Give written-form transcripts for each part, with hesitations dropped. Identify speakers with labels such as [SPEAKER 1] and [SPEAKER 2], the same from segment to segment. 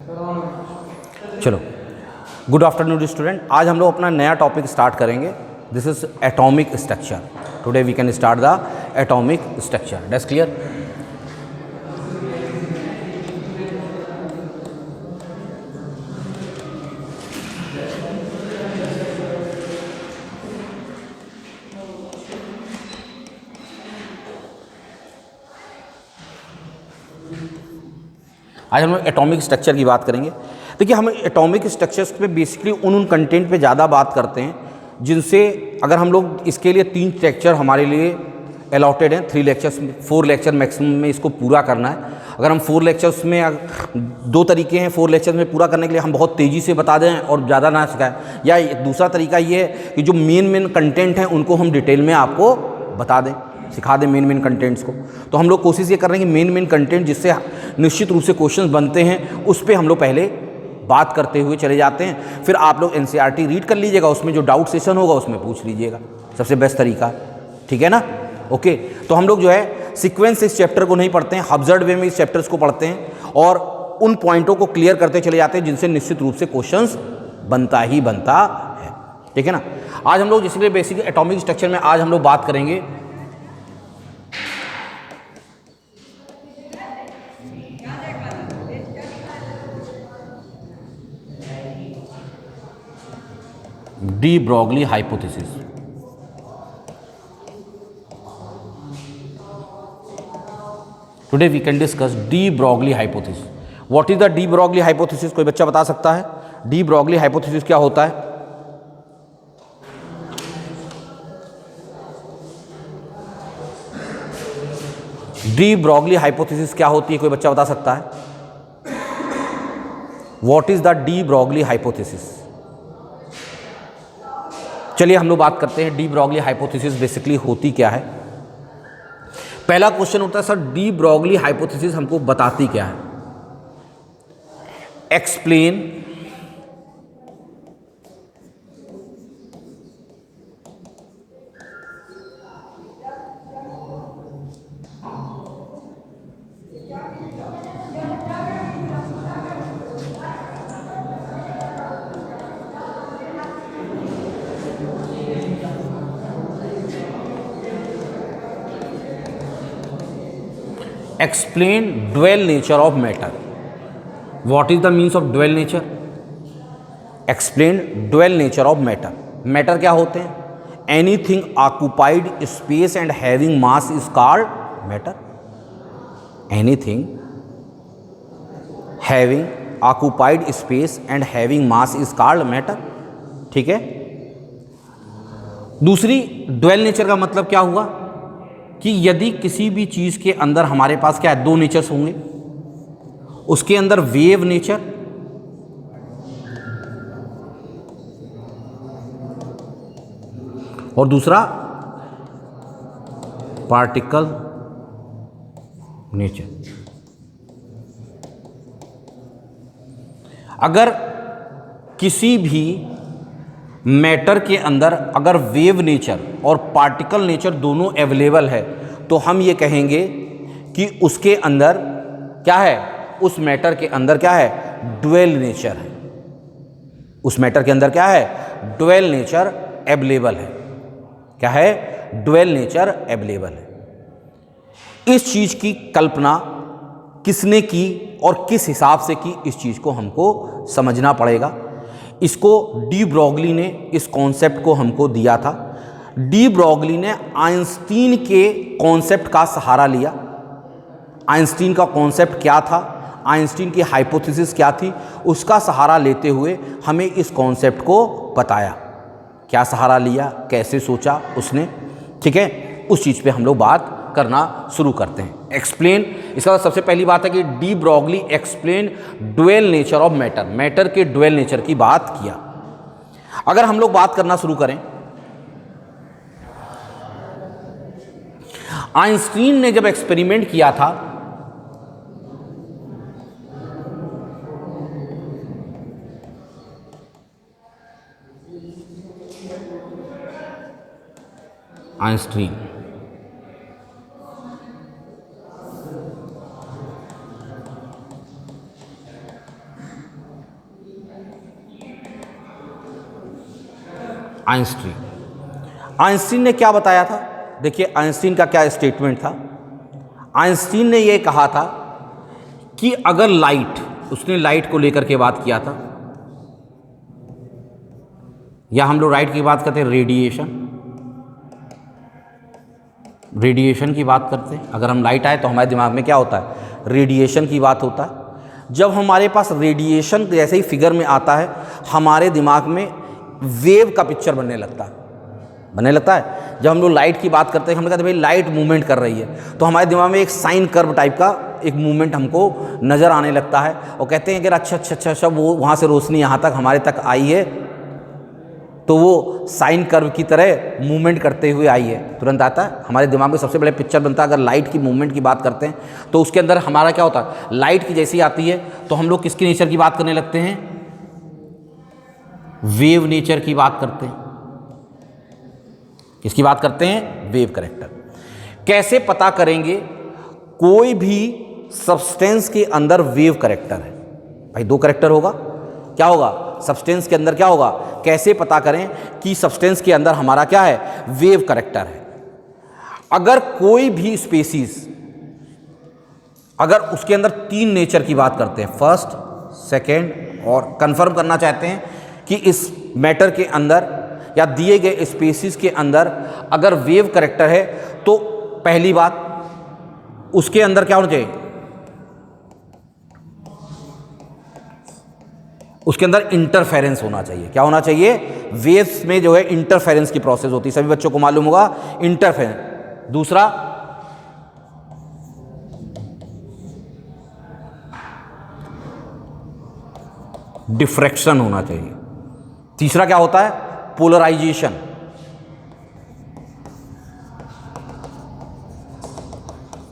[SPEAKER 1] चलो, good afternoon student. आज हम लोग अपना नया टॉपिक स्टार्ट करेंगे। This is atomic structure. Today we can start the atomic structure. That's clear. आज हम लोग एटॉमिक स्ट्रक्चर की बात करेंगे। देखिए, हम एटॉमिक स्ट्रक्चर्स पे बेसिकली उन कंटेंट पे ज़्यादा बात करते हैं जिनसे, अगर हम लोग इसके लिए 3 लेक्चर हमारे लिए अलॉटेड हैं, 3 लेक्चर्स, 4 लेक्चर मैक्सिमम में इसको पूरा करना है। अगर हम 4 लेक्चर्स में 2 तरीके हैं 4 लेक्चर्स में पूरा करने के लिए, हम बहुत तेज़ी से बता दें और ज़्यादा ना सिखाएं, या दूसरा तरीका ये है कि जो मेन कंटेंट हैं उनको हम डिटेल में आपको बता दें, सिखा दें मेन कंटेंट्स को। तो हम लोग कोशिश ये कर रहे हैं कि मेन कंटेंट जिससे निश्चित रूप से क्वेश्चंस बनते हैं उस पर हम लोग पहले बात करते हुए चले जाते हैं। फिर आप लोग एनसीईआरटी रीड कर लीजिएगा, उसमें जो डाउट सेशन होगा उसमें पूछ लीजिएगा, सबसे बेस्ट तरीका। ठीक है ना? ओके। तो हम लोग जो है सीक्वेंस इस चैप्टर को नहीं पढ़ते हैं, हब्जर्ड वे में इस चैप्टर्स को पढ़ते हैं और उन पॉइंटों को क्लियर करते चले जाते हैं जिनसे निश्चित रूप से क्वेश्चंस बनता ही बनता है। ठीक है ना? आज हम लोग जिसके बेसिक एटॉमिक स्ट्रक्चर में आज हम लोग बात करेंगे de Broglie hypothesis. Today we can discuss de Broglie hypothesis. What is the de Broglie hypothesis? कोई बच्चा बता सकता है डी ब्रॉगली हाइपोथेसिस क्या होता है? डी ब्रॉगली हाइपोथेसिस क्या होती है? कोई बच्चा बता सकता है? What is the de Broglie hypothesis? चलिए हम लोग बात करते हैं डी ब्रॉगली हाइपोथेसिस बेसिकली होती क्या है। पहला क्वेश्चन होता है, सर डी ब्रॉगली हाइपोथेसिस हमको बताती क्या है? Explain explain dual nature of matter. What is the means of dual nature? Explain dual nature of matter. Matter क्या होते हैं? Anything occupied space and having mass is called matter. Anything having occupied space and having mass is called matter. ठीक है? दूसरी dual nature का मतलब क्या हुआ कि यदि किसी भी चीज़ के अंदर हमारे पास क्या है, 2 नेचर्स होंगे, उसके अंदर वेव नेचर और दूसरा पार्टिकल नेचर। अगर किसी भी मैटर के अंदर अगर वेव नेचर और पार्टिकल नेचर दोनों अवेलेबल है तो हम ये कहेंगे कि उसके अंदर क्या है, उस मैटर के अंदर क्या है, ड्वेल नेचर है। उस मैटर के अंदर क्या है, ड्वेल नेचर अवेलेबल है। क्या है? ड्वेल नेचर अवेलेबल है। इस चीज की कल्पना किसने की और किस हिसाब से की, इस चीज को हमको समझना पड़ेगा। इसको डी ब्रॉगली ने इस कॉन्सेप्ट को हमको दिया था। डी ब्रॉगली ने आइंस्टीन के कॉन्सेप्ट का सहारा लिया। आइंस्टीन का कॉन्सेप्ट क्या था, आइंस्टीन की हाइपोथेसिस क्या थी, उसका सहारा लेते हुए हमें इस कॉन्सेप्ट को बताया। क्या सहारा लिया, कैसे सोचा उसने, ठीक है, उस चीज़ पे हम लोग बात करना शुरू करते हैं। एक्सप्लेन, इसका सबसे पहली बात है कि de Broglie explain dual nature of matter. Matter के ड्वेल नेचर की बात किया। अगर हम लोग बात करना शुरू करें, आइंस्टीन ने जब एक्सपेरिमेंट किया था आइंस्टीन आइंस्टीन ने क्या बताया था? देखिए आइंस्टीन का क्या स्टेटमेंट था। आइंस्टीन ने ये कहा था कि अगर लाइट, उसने लाइट को लेकर के बात किया था, या हम लोग लाइट की बात करते हैं रेडिएशन की बात करते हैं। अगर हम लाइट आए तो हमारे दिमाग में क्या होता है? रेडिएशन की बात होता है। जब हमारे पास रेडिएशन जैसे ही फिगर में आता है, हमारे दिमाग में वेव का पिक्चर बनने लगता है। जब हम लोग लाइट की बात करते हैं, हमने कहा भाई लाइट मूवमेंट कर रही है, तो हमारे दिमाग में एक साइन कर्व टाइप का एक मूवमेंट हमको नज़र आने लगता है, और कहते हैं कि अच्छा वो वहाँ से रोशनी यहाँ तक हमारे तक आई है, तो वो साइन कर्व की तरह मूवमेंट करते हुए आई है। तुरंत आता है हमारे दिमाग में, सबसे बड़े पिक्चर बनता है। अगर लाइट की मूवमेंट की बात करते हैं तो उसके अंदर हमारा क्या होता है? लाइट की जैसी आती है तो हम लोग किसके नेचर की बात करने लगते हैं? वेव नेचर की बात करते हैं। किसकी बात करते हैं? Wave character. कैसे पता करेंगे कोई भी सब्सटेंस के अंदर वेव कैरेक्टर है? भाई दो कैरेक्टर होगा, क्या होगा? सब्सटेंस के अंदर क्या होगा? कैसे पता करें कि सब्सटेंस के अंदर हमारा क्या है? वेव कैरेक्टर है। अगर कोई भी स्पीसीज, अगर उसके अंदर तीन नेचर की बात करते हैं, फर्स्ट, सेकेंड, और कंफर्म करना चाहते हैं कि इस मैटर के अंदर या दिए गए स्पीसीज के अंदर अगर वेव कैरेक्टर है, तो पहली बात उसके अंदर क्या होना चाहिए? उसके अंदर इंटरफेरेंस होना चाहिए। क्या होना चाहिए? वेव्स में जो है इंटरफेरेंस की प्रोसेस होती है, सभी बच्चों को मालूम होगा इंटरफेरेंस। दूसरा, डिफ्रैक्शन होना चाहिए। तीसरा क्या होता है? पोलराइजेशन।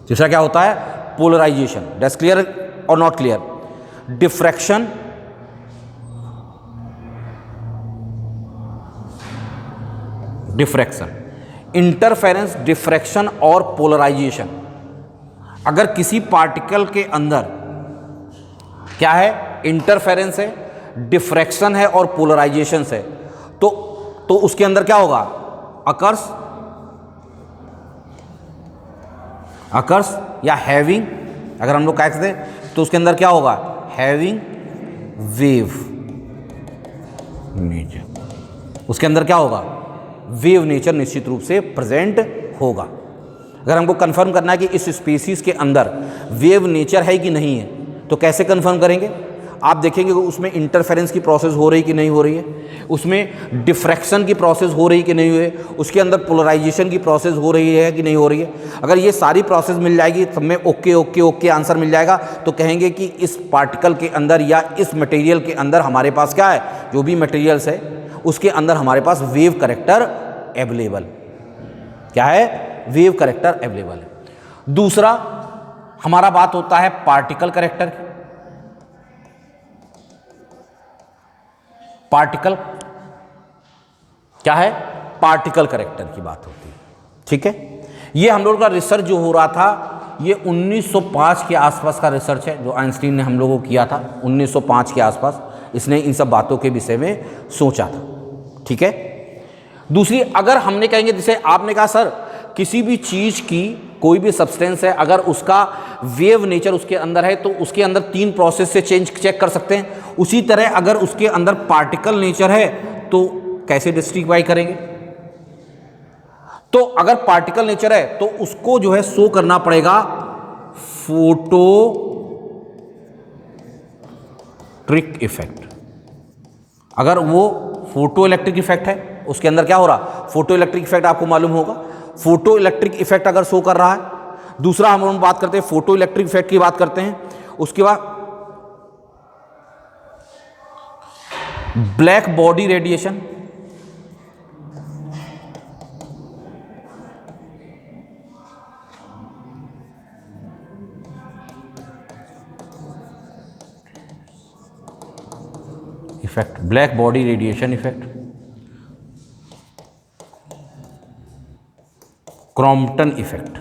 [SPEAKER 1] तीसरा क्या होता है? पोलराइजेशन। दैट्स क्लियर और not clear? Diffraction, diffraction, interference, diffraction और पोलराइजेशन। अगर किसी पार्टिकल के अंदर क्या है? इंटरफेरेंस है, डिफ्रैक्शन है और पोलराइजेशन है, तो उसके अंदर क्या होगा? अकर्स या हैविंग, अगर हम लोग कह सकते हैं तो उसके अंदर क्या होगा? Having wave nature. उसके अंदर क्या होगा? वेव नेचर निश्चित रूप से प्रेजेंट होगा। अगर हमको कंफर्म करना है कि इस स्पीसीज के अंदर वेव नेचर है कि नहीं है, तो कैसे कंफर्म करेंगे? आप देखेंगे कि उसमें इंटरफेरेंस की प्रोसेस हो रही कि नहीं हो रही है, उसमें डिफ्रैक्शन की प्रोसेस हो रही कि नहीं हुई है, उसके अंदर पोलराइजेशन की प्रोसेस हो रही है कि नहीं हो रही है। अगर ये सारी प्रोसेस मिल जाएगी, सब में ओके आंसर मिल जाएगा, तो कहेंगे कि इस पार्टिकल के अंदर या इस मटेरियल के अंदर हमारे पास क्या है? जो भी मटेरियल्स है उसके अंदर हमारे पास वेव कैरेक्टर अवेलेबल। क्या है? वेव कैरेक्टर अवेलेबल है। दूसरा हमारा बात होता है पार्टिकल कैरेक्टर। पार्टिकल क्या है? पार्टिकल कैरेक्टर की बात होती है। ठीक है, ये हम लोग का रिसर्च जो हो रहा था, ये 1905 के आसपास का रिसर्च है जो आइंस्टीन ने हम लोगों को किया था। 1905 के आसपास इसने इन सब बातों के विषय में सोचा था। ठीक है, दूसरी, अगर हमने कहेंगे, जैसे आपने कहा सर किसी भी चीज़ की, कोई भी सब्सटेंस है, अगर उसका वेव नेचर उसके अंदर है तो उसके अंदर तीन प्रोसेस से चेक कर सकते हैं। उसी तरह अगर उसके अंदर पार्टिकल नेचर है तो कैसे डिस्ट्रीब्यूट करेंगे? तो अगर पार्टिकल नेचर है तो उसको जो है शो करना पड़ेगा फोटोइलेक्ट्रिक इफेक्ट। अगर वो फोटो इलेक्ट्रिक इफेक्ट है, उसके अंदर क्या हो रहा? फोटो इलेक्ट्रिक इफेक्ट आपको मालूम होगा। फोटो इलेक्ट्रिक इफेक्ट अगर शो कर रहा है, दूसरा हम बात करते हैं फोटो इलेक्ट्रिक इफेक्ट की बात करते हैं। उसके बाद black body radiation, effect, black body radiation effect, Crompton effect.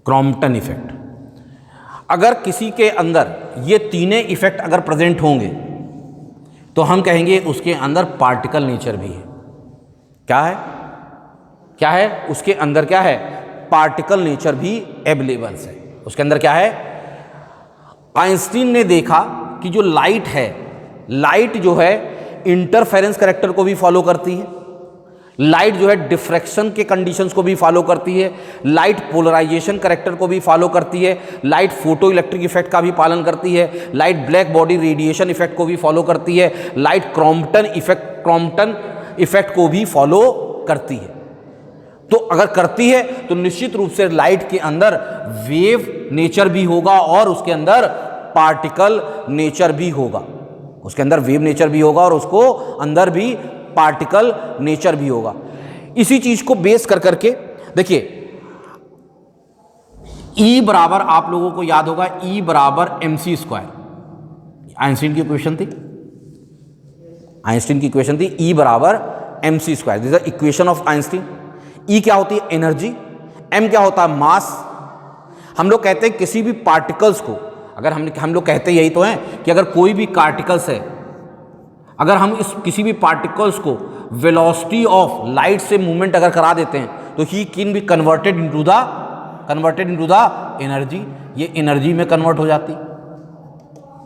[SPEAKER 1] Crompton effect, अगर किसी के अंदर ये तीनों इफेक्ट अगर प्रेजेंट होंगे तो हम कहेंगे उसके अंदर पार्टिकल नेचर भी है। क्या है, क्या है उसके अंदर, क्या है, पार्टिकल नेचर भी अवेलेबल है उसके अंदर। क्या है, आइंस्टीन ने देखा कि जो लाइट है, लाइट जो है इंटरफेरेंस करैक्टर को भी फॉलो करती है, लाइट जो है डिफ्रैक्शन के कंडीशंस को भी फॉलो करती है, लाइट पोलराइजेशन करैक्टर को भी फॉलो करती है, लाइट फोटो इलेक्ट्रिक इफेक्ट का भी पालन करती है, light black body radiation effect को भी फॉलो करती है, लाइट क्रॉम्पटन इफेक्ट को भी फॉलो करती है। तो अगर करती है तो निश्चित रूप से लाइट के अंदर वेव नेचर भी होगा और उसके अंदर पार्टिकल नेचर भी होगा, उसके अंदर वेव नेचर भी होगा और उसको अंदर भी पार्टिकल नेचर भी होगा। इसी चीज को बेस कर करके देखिए, E बराबर, आप लोगों को याद होगा, E बराबर mc स्क्वायर, आइंस्टीन की इक्वेशन थी, आइंस्टीन की इक्वेशन थी E बराबर mc square, this is equation of Einstein. E क्या होती है, एनर्जी, m क्या होता है, मास। हम लोग कहते हैं किसी भी पार्टिकल्स को, अगर हम लोग कहते यही तो हैं कि अगर कोई भी पार्टिकल्स है, अगर हम इस किसी भी पार्टिकल्स को वेलोसिटी ऑफ लाइट से मूवमेंट अगर करा देते हैं तो he can be converted into the energy, ये एनर्जी में कन्वर्ट हो जाती।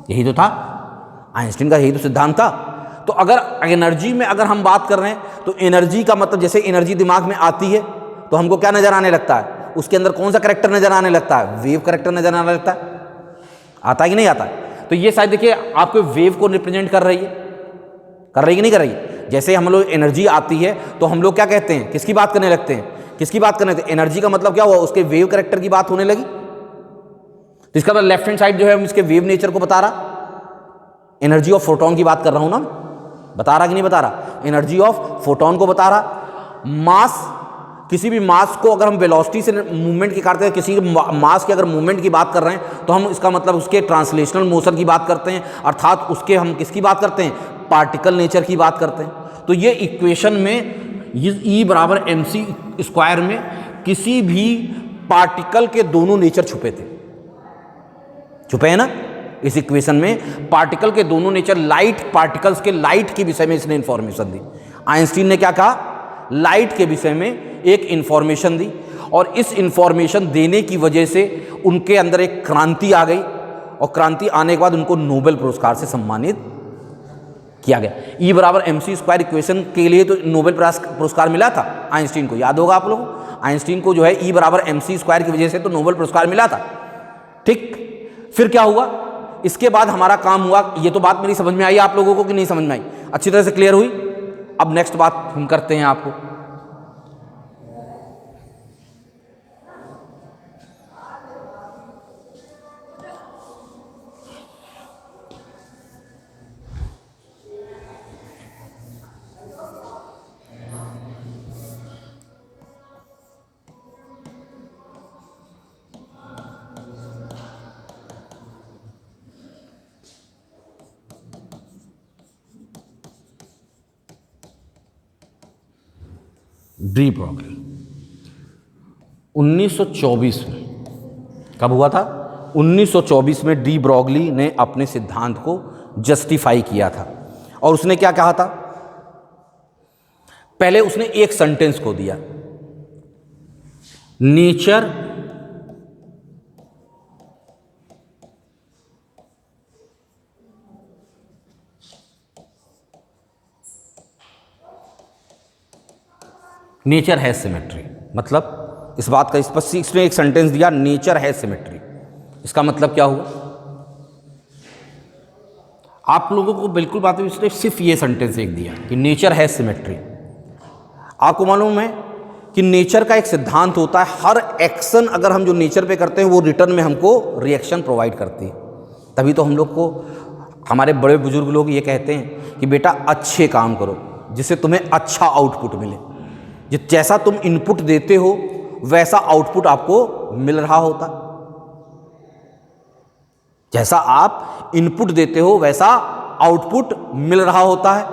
[SPEAKER 1] यही तो था आइंस्टीन का, यही तो सिद्धांत था। तो अगर एनर्जी में अगर हम बात कर रहे हैं तो एनर्जी का मतलब, जैसे एनर्जी दिमाग में आती है तो हमको क्या नजर आने लगता है, उसके अंदर कौन सा कैरेक्टर नजर आने लगता है, वेव कैरेक्टर नजर आने लगता है। आता है कि नहीं आता है? तो ये शायद देखिए आपको वेव को रिप्रेजेंट कर रही है, कर रही कि नहीं कर रही। जैसे हम लोग एनर्जी आती है तो हम लोग क्या कहते हैं, किसकी बात करने लगते हैं, किसकी बात करने लगते हैं, एनर्जी का मतलब क्या हुआ, उसके वेव कैरेक्टर की बात होने लगी। तो इसका मतलब लेफ्ट हैंड साइड जो है हम इसके वेव नेचर को बता रहा, एनर्जी ऑफ फोटोन की बात कर रहा हूं ना, बता रहा कि नहीं बता रहा, एनर्जी ऑफ फोटोन को बता रहा। मास, किसी भी मास को अगर हम वेलोसिटी से मूवमेंट की करते हैं, किसी मास की अगर मूवमेंट की बात कर रहे हैं तो हम इसका मतलब उसके ट्रांसलेशनल मोशन की बात करते हैं, अर्थात उसके हम किसकी बात करते हैं, पार्टिकल नेचर की बात करते हैं। तो ये इक्वेशन में E बराबर mc स्क्वायर में किसी भी पार्टिकल के दोनों नेचर छुपे थे, छुपे हैं ना। इस इक्वेशन में पार्टिकल के दोनों नेचर, लाइट पार्टिकल्स के लाइट के विषय में इसने इंफॉर्मेशन दी। आइंस्टीन ने क्या कहा, लाइट के विषय में एक इंफॉर्मेशन दी और इस इंफॉर्मेशन देने की वजह से उनके अंदर एक क्रांति आ गई और क्रांति आने के बाद उनको नोबेल पुरस्कार से सम्मानित किया गया। E बराबर mc स्क्वायर इक्वेशन के लिए तो नोबेल पुरस्कार मिला था आइंस्टीन को, याद होगा आप लोगों को। आइंस्टीन को जो है E बराबर mc स्क्वायर की वजह से तो नोबेल पुरस्कार मिला था। ठीक, फिर क्या हुआ, इसके बाद हमारा काम हुआ, ये तो बात मेरी समझ में आई आप लोगों को कि नहीं समझ में आई, अच्छी तरह से क्लियर हुई। अब नेक्स्ट बात हम करते हैं आपको, डी ब्रॉगली 1924 में, कब हुआ था, 1924 में डी ब्रॉगली ने अपने सिद्धांत को जस्टिफाई किया था। और उसने क्या कहा था, पहले उसने एक सेंटेंस को दिया, नेचर नेचर है सिमेट्री। मतलब इस बात का स्पष्ट, इसने एक सेंटेंस दिया, नेचर है सिमेट्री। इसका मतलब क्या हुआ, आप लोगों को बिल्कुल बात, इसने सिर्फ ये सेंटेंस एक दिया कि नेचर है सिमेट्री। आपको मालूम है कि नेचर का एक सिद्धांत होता है, हर एक्शन अगर हम जो नेचर पे करते हैं वो रिटर्न में हमको रिएक्शन प्रोवाइड करती है। तभी तो हम लोग को हमारे बड़े बुजुर्ग लोग ये कहते हैं कि बेटा अच्छे काम करो जिससे तुम्हें अच्छा आउटपुट मिले। जैसा तुम इनपुट देते हो वैसा आउटपुट आपको मिल रहा होता, जैसा आप इनपुट देते हो वैसा आउटपुट मिल रहा होता है।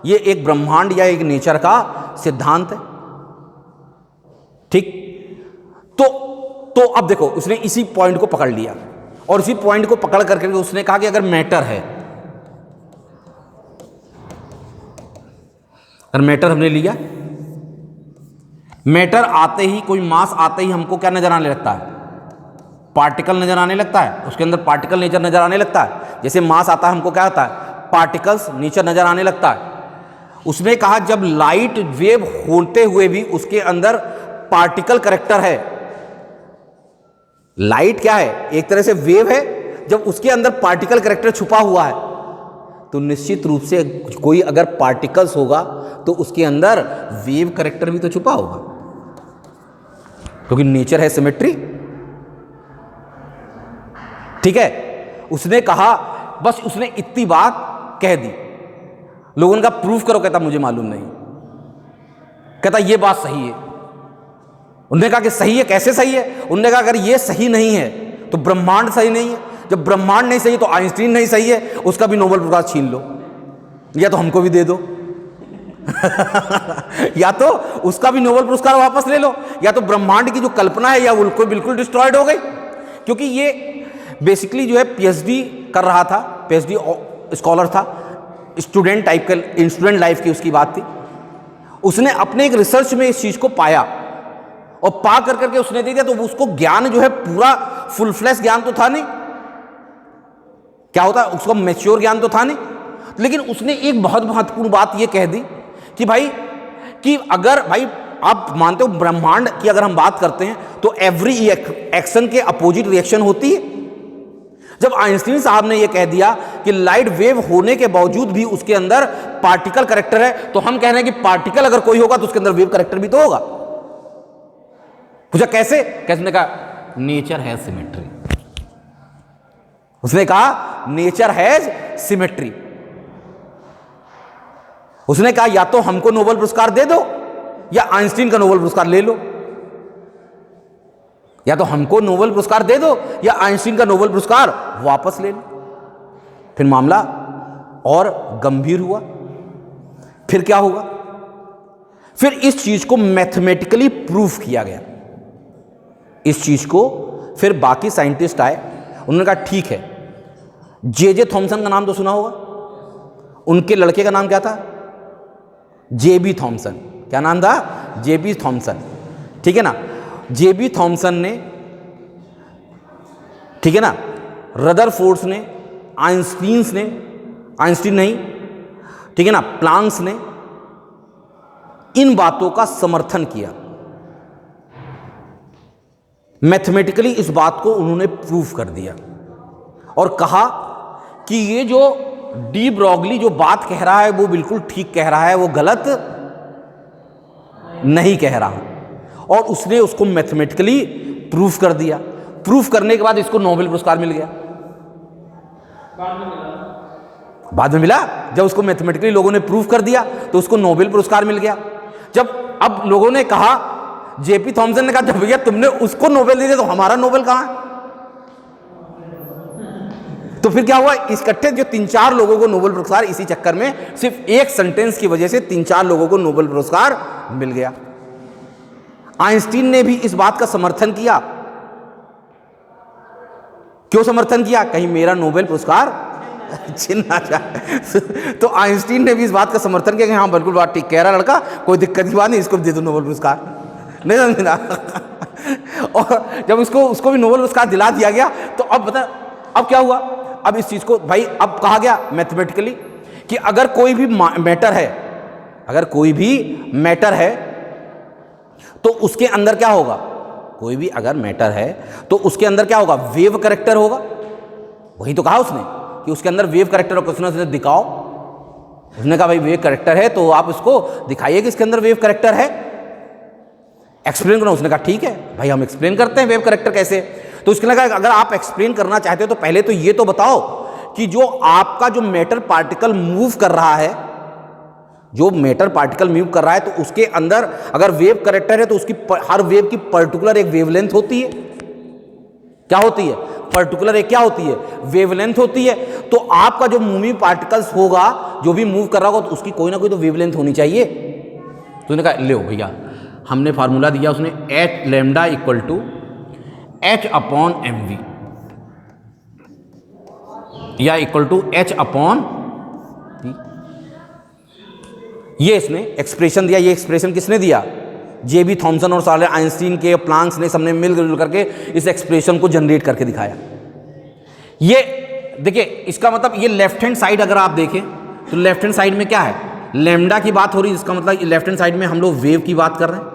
[SPEAKER 1] ये एक ब्रह्मांड या एक नेचर का सिद्धांत है। ठीक, तो अब देखो उसने इसी पॉइंट को पकड़ लिया और इसी पॉइंट को पकड़ करके उसने कहा कि अगर मैटर है, अगर मैटर हमने लिया, मैटर आते ही, कोई मास आते ही हमको क्या नजर आने लगता है? पार्टिकल नजर आने लगता है, उसके अंदर पार्टिकल नेचर नजर आने लगता है। जैसे मास आता है हमको क्या होता है? पार्टिकल्स नेचर नजर आने लगता है। उसने कहा जब लाइट वेव होते हुए भी उसके अंदर पार्टिकल करैक्टर है। लाइट क्या है? एक तरह से वेव है, जब उसके अंदर पार्टिकल करैक्टर छुपा हुआ है तो निश्चित रूप से कोई अगर पार्टिकल्स होगा तो उसके अंदर वेव करैक्टर भी तो छुपा होगा, क्योंकि नेचर है सिमेट्री। ठीक है, उसने कहा, बस उसने इतनी बात कह दी। लोगों ने कहा प्रूफ करो, कहता मुझे मालूम नहीं, कहता ये बात सही है। उन्होंने कहा कि सही है, कैसे सही है? उन्होंने कहा अगर ये सही नहीं है तो ब्रह्मांड सही नहीं है, जब ब्रह्मांड नहीं सही तो आइंस्टीन नहीं सही है, उसका भी नोबेल पुरस्कार छीन लो, या तो हमको भी दे दो या तो उसका भी नोबेल पुरस्कार वापस ले लो, या तो ब्रह्मांड की जो कल्पना है या वो बिल्कुल डिस्ट्रॉयड हो गई। क्योंकि ये बेसिकली जो है पीएचडी कर रहा था, पीएचडी स्कॉलर था, स्टूडेंट टाइप का, स्टूडेंट लाइफ की उसकी बात थी। उसने अपने एक रिसर्च में इस चीज को पाया और पा कर करके उसने दे दिया, तो उसको ज्ञान जो है पूरा फुल फ्लैश ज्ञान तो था नहीं, क्या होता है उसको मैच्योर ज्ञान तो था नहीं, लेकिन उसने एक बहुत महत्वपूर्ण बात ये कह दी कि भाई, कि अगर भाई आप मानते हो ब्रह्मांड की अगर हम बात करते हैं तो एवरी एक्शन के अपोजिट रिएक्शन होती है। जब आइंस्टीन साहब ने यह कह दिया कि लाइट वेव होने के बावजूद भी उसके अंदर पार्टिकल करैक्टर है, तो हम कह रहे हैं कि पार्टिकल अगर कोई होगा तो उसके अंदर वेव करैक्टर भी तो होगा। पूछा कैसे? कैसे? ने कहा नेचर है सिमेट्री। उसने कहा नेचर हैज सिमेट्री। उसने कहा या तो हमको नोबेल पुरस्कार दे दो या आइंस्टीन का नोबेल पुरस्कार ले लो, या तो हमको नोबेल पुरस्कार दे दो या आइंस्टीन का नोबेल पुरस्कार वापस ले लो। फिर मामला और गंभीर हुआ। फिर क्या हुआ? फिर इस चीज को मैथमेटिकली प्रूफ किया गया। इस चीज को फिर बाकी साइंटिस्ट आए, उन्होंने कहा ठीक है, जे थॉमसन का नाम तो सुना होगा, उनके लड़के का नाम क्या था? जेबी थॉमसन। क्या नाम था? जेबी थॉमसन। ठीक है ना? जेबी थॉमसन ने, ठीक है ना, रदरफोर्ड ने, आइंस्टीन नहीं, ठीक है ना, प्लांक्स ने इन बातों का समर्थन किया। मैथमेटिकली इस बात को उन्होंने प्रूफ कर दिया और कहा कि ये जो डी ब्रॉगली जो बात कह रहा है वो बिल्कुल ठीक कह रहा है, वो गलत नहीं कह रहा। और उसने उसको मैथमेटिकली प्रूफ कर दिया। प्रूफ करने के बाद इसको नोबेल पुरस्कार मिल गया। बाद में मिला, जब उसको मैथमेटिकली लोगों ने प्रूफ कर दिया तो उसको नोबेल पुरस्कार मिल गया। जब अब लोगों ने कहा, जेपी थॉमसन ने कहा जब भैया तुमने उसको नोबेल दे दिया तो हमारा नोबेल कहां है? तो फिर क्या हुआ? इकट्ठे जो 3-4 लोगों को नोबेल पुरस्कार, इसी चक्कर में सिर्फ एक सेंटेंस की वजह से 3-4 लोगों को नोबेल पुरस्कार मिल गया। आइंस्टीन ने भी इस बात का समर्थन किया। क्यों समर्थन किया? कहीं मेरा नोबेल पुरस्कार छीन ना जाए। तो आइंस्टीन ने भी इस बात का समर्थन किया कि हाँ बिल्कुल बात ठीक कह रहा लड़का, कोई दिक्कत की बात नहीं, इसको दे दो नोबेल पुरस्कार। नहीं समझना। और जब उसको भी नोबेल पुरस्कार दिला दिया गया तो अब बता, अब क्या हुआ? अब इस चीज को भाई अब कहा गया मैथमेटिकली कि अगर कोई भी मैटर है तो उसके अंदर क्या होगा? कोई भी अगर मैटर है तो उसके अंदर क्या होगा? वेव करैक्टर होगा। वही तो कहा उसने कि उसके अंदर वेव करैक्टर होगा। उसने दिखाओ, उसने कहा भाई वेव करैक्टर है तो आप उसको दिखाइए कि इसके अंदर वेव करैक्टर है, एक्सप्लेन करो। उसने कहा ठीक है भाई, हम एक्सप्लेन करते हैं वेव करैक्टर कैसे। तो उसने कहा अगर आप एक्सप्लेन करना चाहते हो तो पहले तो ये तो बताओ कि जो आपका जो मैटर पार्टिकल मूव कर रहा है, जो मैटर पार्टिकल मूव कर रहा है तो उसके अंदर अगर वेव करैक्टर है तो उसकी हर वेव की पर्टिकुलर एक वेवलेंथ होती है। क्या होती है? पर्टिकुलर एक क्या होती है? वेवलेंथ होती है। तो आपका जो मूविंग पार्टिकल्स होगा, जो भी मूव कर रहा होगा, तो उसकी कोई ना कोई तो वेवलेंथ होनी चाहिए। तो उन्होंने कहा लो भैया, हमने फार्मूला दिया उसने, H lambda equal to H/mv या इक्वल टू H/p ये इसने एक्सप्रेशन दिया, ये एक्सप्रेशन किसने दिया? जे.बी. थॉमसन और साले आइंस्टीन के प्लांक्स ने सबने मिलजुल करके इस एक्सप्रेशन को जनरेट करके दिखाया। ये देखिए, इसका मतलब ये लेफ्ट हैंड साइड अगर आप देखें तो लेफ्ट हैंड साइड में क्या है? लैम्डा की बात हो रही है, इसका मतलब लेफ्ट हैंड साइड में हम लोग वेव की बात कर रहे हैं,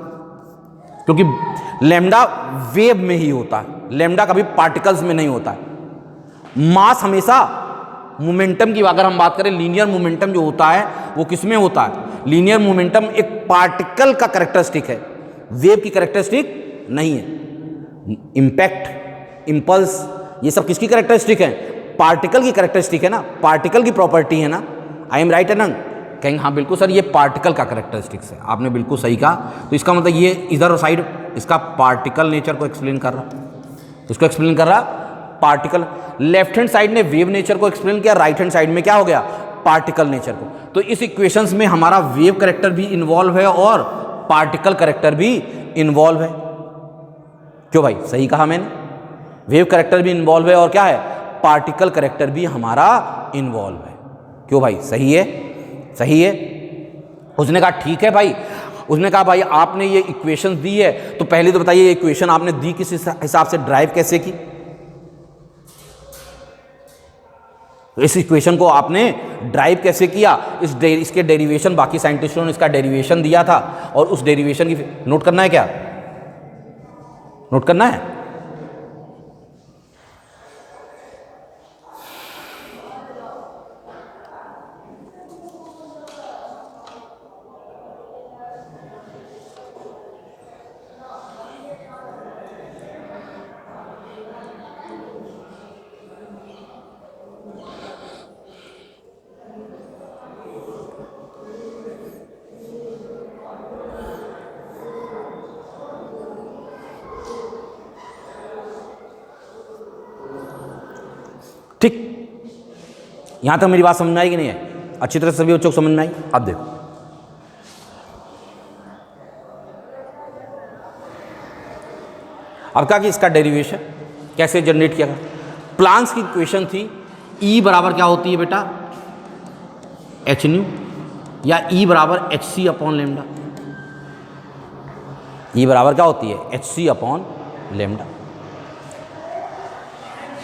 [SPEAKER 1] क्योंकि लैम्डा वेव में ही होता है, लैम्डा कभी पार्टिकल्स में नहीं होता है। मास हमेशा मोमेंटम की अगर हम बात करें, लीनियर मोमेंटम जो होता है वो किस में होता है? लीनियर मोमेंटम एक पार्टिकल का कैरेक्टरिस्टिक है, वेव की कैरेक्टरिस्टिक नहीं है। इंपैक्ट, इंपल्स, ये सब किसकी कैरेक्टरिस्टिक है? पार्टिकल की कैरेक्टरिस्टिक है ना, पार्टिकल की प्रॉपर्टी है ना। आई एम राइट एंड कहेंगे हाँ बिल्कुल सर, ये पार्टिकल का कैरेक्टरिस्टिक्स है, आपने बिल्कुल सही कहा। तो इसका मतलब ये इधर साइड इसका पार्टिकल नेचर को एक्सप्लेन कर रहा, इसको एक्सप्लेन कर रहा पार्टिकल। लेफ्ट हैंड साइड ने वेव नेचर को एक्सप्लेन किया, राइट हैंड साइड में क्या हो गया? पार्टिकल नेचर को। तो इस इक्वेशंस में हमारा वेव कैरेक्टर भी इन्वॉल्व है और पार्टिकल कैरेक्टर भी इन्वॉल्व है। क्यों भाई, सही कहा मैंने? वेव कैरेक्टर भी इन्वॉल्व है और क्या है? पार्टिकल कैरेक्टर भी हमारा इन्वॉल्व है। क्यों भाई, सही है? सही है। उसने कहा ठीक है भाई, उसने कहा भाई आपने ये इक्वेशन दी है तो पहले तो बताइए ये इक्वेशन आपने दी किस हिसाब से, ड्राइव कैसे की? इस इक्वेशन को आपने ड्राइव कैसे किया? इसके डेरिवेशन, बाकी साइंटिस्टों ने इसका डेरिवेशन दिया था और उस डेरिवेशन की नोट करना है क्या? नोट करना है? ठीक, यहां तक मेरी बात समझ में आई कि नहीं है? अच्छी तरह से सभी बच्चों को समझ में आई? अब देखो, अब कहा कि इसका डेरिवेशन कैसे जनरेट किया गया। प्लांक्स की इक्वेशन थी E बराबर क्या होती है बेटा? एच न्यू, या E बराबर h c upon lambda. E बराबर क्या होती है? H c upon lambda.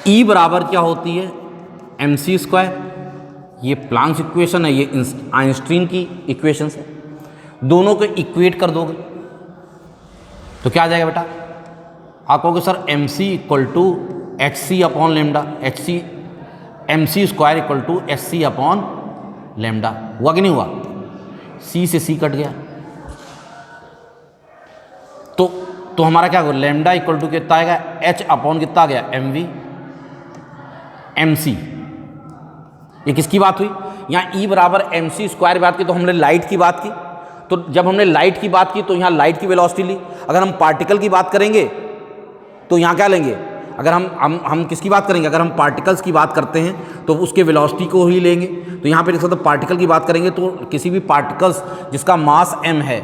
[SPEAKER 1] E बराबर क्या होती है? M c square. ये प्लांक्स इक्वेशन है, ये आइंस्टीन की इक्वेशन है। दोनों को इक्वेट कर दोगे तो क्या आ जाएगा बेटा? आप कहोगे sir m c equal to h c upon lambda, h c m c square equal to h c upon lambda. हुआ कि नहीं हुआ? सी से सी कट गया तो हमारा क्या होगा? लेमडा इक्वल टू कितना आएगा? एच अपॉन कितना आ गया? M v m c. ये किसकी बात हुई? यहाँ ई बराबर एम सी स्क्वायर बात की तो हमने लाइट की बात की। तो जब हमने लाइट की बात की तो यहाँ लाइट की वेलोसिटी ली। अगर हम पार्टिकल की बात करेंगे तो यहाँ क्या लेंगे? अगर हम किसकी बात करेंगे? अगर हम पार्टिकल्स की बात करते हैं तो उसके वेलोसिटी को ही लेंगे। तो यहाँ पे देख सकते हो पार्टिकल की बात करेंगे तो किसी भी पार्टिकल्स जिसका मास m है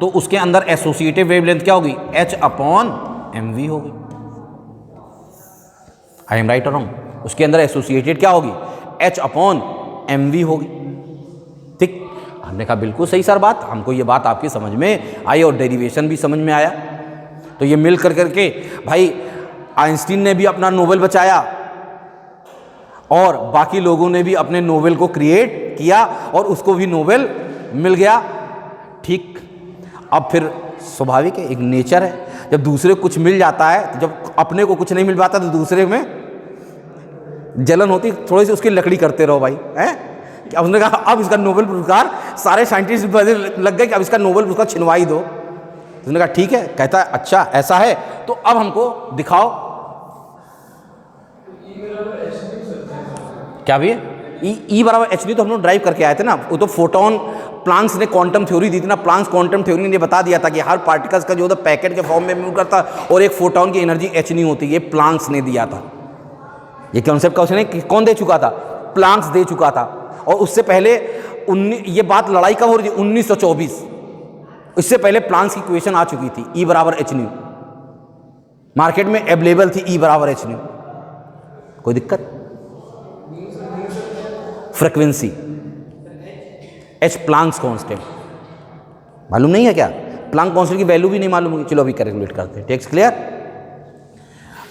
[SPEAKER 1] तो उसके अंदर एसोसिएटिव वेवलेंथ क्या होगी? h अपॉन एम वी होगी। आई एम राइट और रॉन्ग? उसके अंदर एसोसिएटेड क्या होगी? h अपॉन एम वी होगी। ठीक, हमने कहा बिल्कुल सही सर बात, हमको ये बात आपकी समझ में आई और डेरिवेशन भी समझ में आया। तो ये मिल कर करके भाई आइंस्टीन ने भी अपना नोबेल बचाया और बाकी लोगों ने भी अपने नोबेल को क्रिएट किया और उसको भी नोबेल मिल गया। ठीक, अब फिर स्वाभाविक है, एक नेचर है, जब दूसरे को कुछ मिल जाता है, जब अपने को कुछ नहीं मिल पाता तो दूसरे में जलन होती, थोड़ी सी उसकी लकड़ी करते रहो भाई, हैं? अब उसने कहा अब इसका नोबेल पुरस्कार, सारे साइंटिस्ट लग गए कि अब इसका नोबेल पुरस्कार छिनवा ही दो। उसने कहा ठीक है, कहता है अच्छा ऐसा है तो अब हमको दिखाओ। क्या भी है? ई बराबर एच डी तो हम लोग ड्राइव करके आए थे ना, वो तो फोटोन प्लांक्स ने क्वांटम थ्योरी दी थी ना। प्लांक्स क्वांटम थ्योरी ने बता दिया था कि हर पार्टिकल्स का जो होता पैकेट के फॉर्म में मूव करता और एक फोटोन की एनर्जी एच नी होती है। ये प्लांक्स ने दिया था। ये कॉन्सेप्ट का उसने कौन दे चुका था? प्लांक्स दे चुका था। और उससे पहले ये बात लड़ाई कब हो रही थी? 1924। इससे पहले प्लांक्स की इक्वेशन आ चुकी थी, ई बराबर एच न्यू, मार्केट में अवेलेबल थी, ई बराबर एच न्यू। कोई दिक्कत? फ्रीक्वेंसी एच प्लांक्स कांस्टेंट, मालूम नहीं है क्या? प्लांक कांस्टेंट की वैल्यू भी नहीं मालूम होगी। चलो अभी कैलकुलेट करते हैं। Text clear?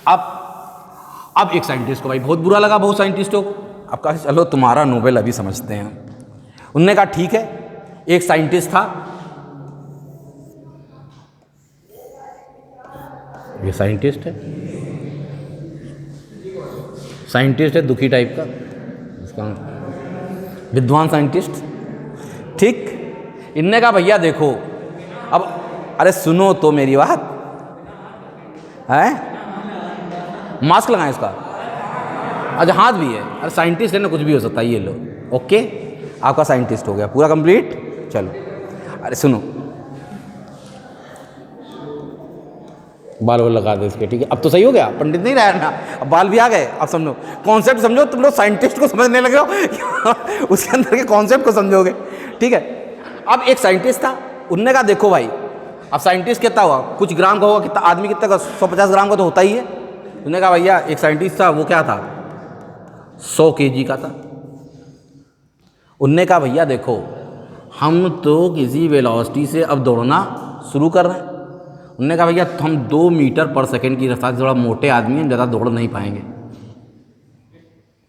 [SPEAKER 1] अब एक साइंटिस्ट को भाई बहुत बुरा लगा, बहुत साइंटिस्टों को। अब कहा चलो तुम्हारा नोबेल अभी समझते हैं। उनने कहा ठीक है, एक साइंटिस्ट था, ये साइंटिस्ट है दुखी टाइप का, इसका विद्वान साइंटिस्ट, ठीक। इनने कहा भैया देखो, अब अरे सुनो तो मेरी बात है, मास्क लगाएं इसका, अच्छा हाथ भी है, अरे साइंटिस्ट है ना, कुछ भी हो सकता है, ये लो, ओके आपका साइंटिस्ट हो गया पूरा कंप्लीट। चलो अरे सुनो, बाल वाल लगा दे इसके, ठीक है। अब तो सही हो गया, पंडित नहीं रहा ना, अब बाल भी आ गए। अब समझो कॉन्सेप्ट, समझो तुम लोग साइंटिस्ट को समझने लगे हो उसके अंदर के कॉन्सेप्ट को समझोगे, ठीक है। अब एक साइंटिस्ट था, उनने कहा देखो भाई, अब साइंटिस्ट कितना हुआ, कुछ ग्राम का होगा, कितना आदमी कितना का, 150 ग्राम का तो होता ही है। उन्होंने कहा भैया एक साइंटिस्ट था, वो क्या था, 100 kg का था। उनने कहा भैया देखो, हम तो किसी वेलोसिटी से अब दौड़ना शुरू कर रहे हैं। उन्होंने कहा भैया हम 2 मीटर पर सेकंड की रफ्तार से, थोड़ा मोटे आदमी हैं, ज़्यादा दौड़ नहीं पाएंगे,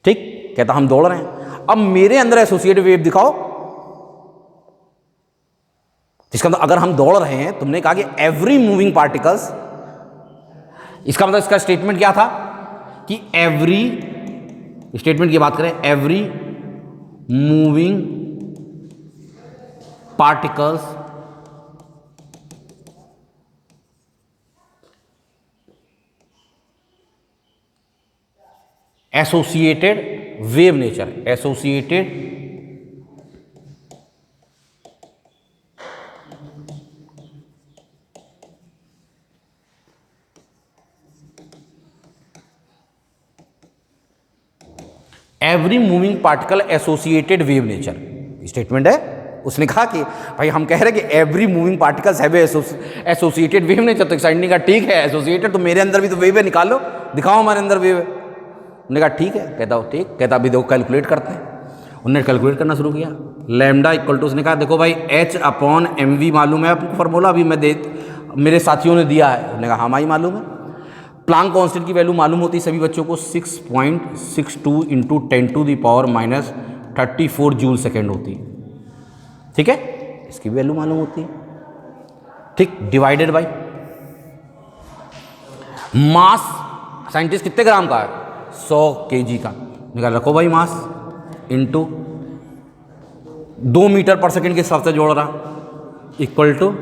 [SPEAKER 1] ठीक। कहता हम दौड़ रहे हैं, अब मेरे अंदर एसोसिएटेड वेव दिखाओ, जिसका मतलब अगर हम दौड़ रहे हैं, तुमने कहा कि एवरी मूविंग पार्टिकल्स, इसका मतलब इसका स्टेटमेंट क्या था कि एवरी, स्टेटमेंट की बात करें, every moving particles associated wave nature, associated every moving particle associated wave nature, statement है। उसने कहा कि भाई हम कह रहे हैं कि every moving particles have associated wave nature, तो साइंटिस्ट का ठीक है एसोसिएटेड, तो मेरे अंदर भी तो वेव है, निकालो, दिखाओ हमारे अंदर वेव है। उन्होंने कहा ठीक है, कहता हो ठीक, कहता अभी देखो कैलकुलेट करते हैं। उन्होंने कैलकुलेट करना शुरू किया, लैम्डा इक्वल टू, उसने कहा देखो भाई H/mv मालूम है आपको फार्मूला, अभी मैं मेरे साथियों ने दिया है। उन्होंने कहा हाँ माई मालूम है। प्लांक कांस्टेंट की वैल्यू मालूम होती है सभी बच्चों को, 6.62 इंटू 10⁻34 जूल सेकेंड होती है, ठीक है, इसकी वैल्यू मालूम होती है, ठीक। डिवाइडेड बाई मास, साइंटिस्ट कितने ग्राम का है, 100 kg का, निकाल रखो भाई मास, इंटू 2 मीटर पर सेकेंड के हिसाब से जोड़ रहा, इक्वल टू,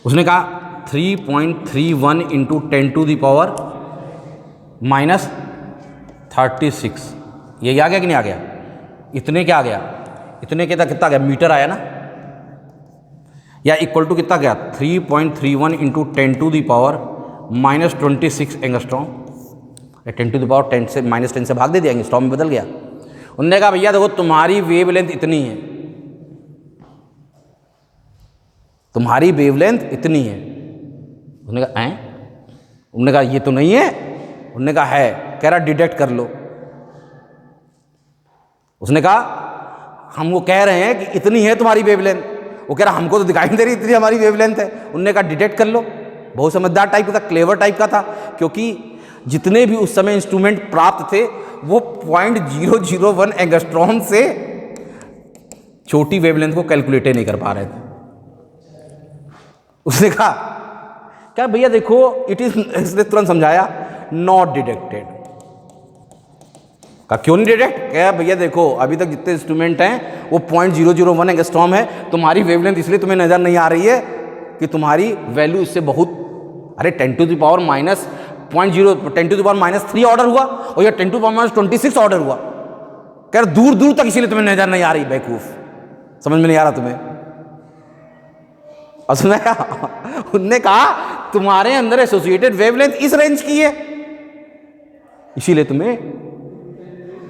[SPEAKER 1] उसने कहा 3.31 इंटू 10⁻36, ये आ गया कि नहीं आ गया, इतने क्या आ गया, इतने के कितना आ गया, मीटर आया ना, या इक्वल टू कितना गया, 3.31 इंटू 10⁻26 एंगस्ट्रॉम, 10 से -10 से भाग दे दिया, एंगस्ट्रॉम में बदल गया। उन्होंने कहा भैया देखो तुम्हारी वेवलेंथ इतनी है, तुम्हारी वेवलेंथ इतनी है। उसने कहा हैं, उन्होंने कहा ये तो नहीं है, उन्होंने कहा है, कह रहा डिटेक्ट कर लो। उसने कहा हम वो कह रहे हैं कि इतनी है तुम्हारी वेवलेंथ, वो कह रहा हमको तो दिखाई नहीं दे रही इतनी हमारी वेवलेंथ है। उन्होंने कहा डिटेक्ट कर लो। बहुत समझदार टाइप का था, क्लेवर टाइप का था, क्योंकि जितने भी उस समय इंस्ट्रूमेंट प्राप्त थे वो 0.001 एंगस्ट्रॉम से छोटी वेवलेंथ को कैलकुलेट नहीं कर पा रहे थे। उसने कहा क्या भैया देखो इट इज, इसने तुरंत समझाया, नॉट डिटेक्टेड। कहा क्यों नहीं डिटेक्ट, क्या भैया देखो अभी तक जितने इंस्ट्रूमेंट हैं वो 0.001 एंगस्ट्रॉम है, तुम्हारी वेवलेंथ इसलिए तुम्हें नजर नहीं आ रही है कि तुम्हारी वैल्यू इससे बहुत, अरे 10⁻³ ऑर्डर हुआ और यह 10⁻26 ऑर्डर हुआ, कह रहा दूर दूर तक इसीलिए तुम्हें नजर नहीं आ रही बेवकूफ, समझ में नहीं आ रहा तुम्हें। और सुना, उनने कहा तुम्हारे अंदर एसोसिएटेड वेवलेंथ इस रेंज की है, इसीलिए तुम्हें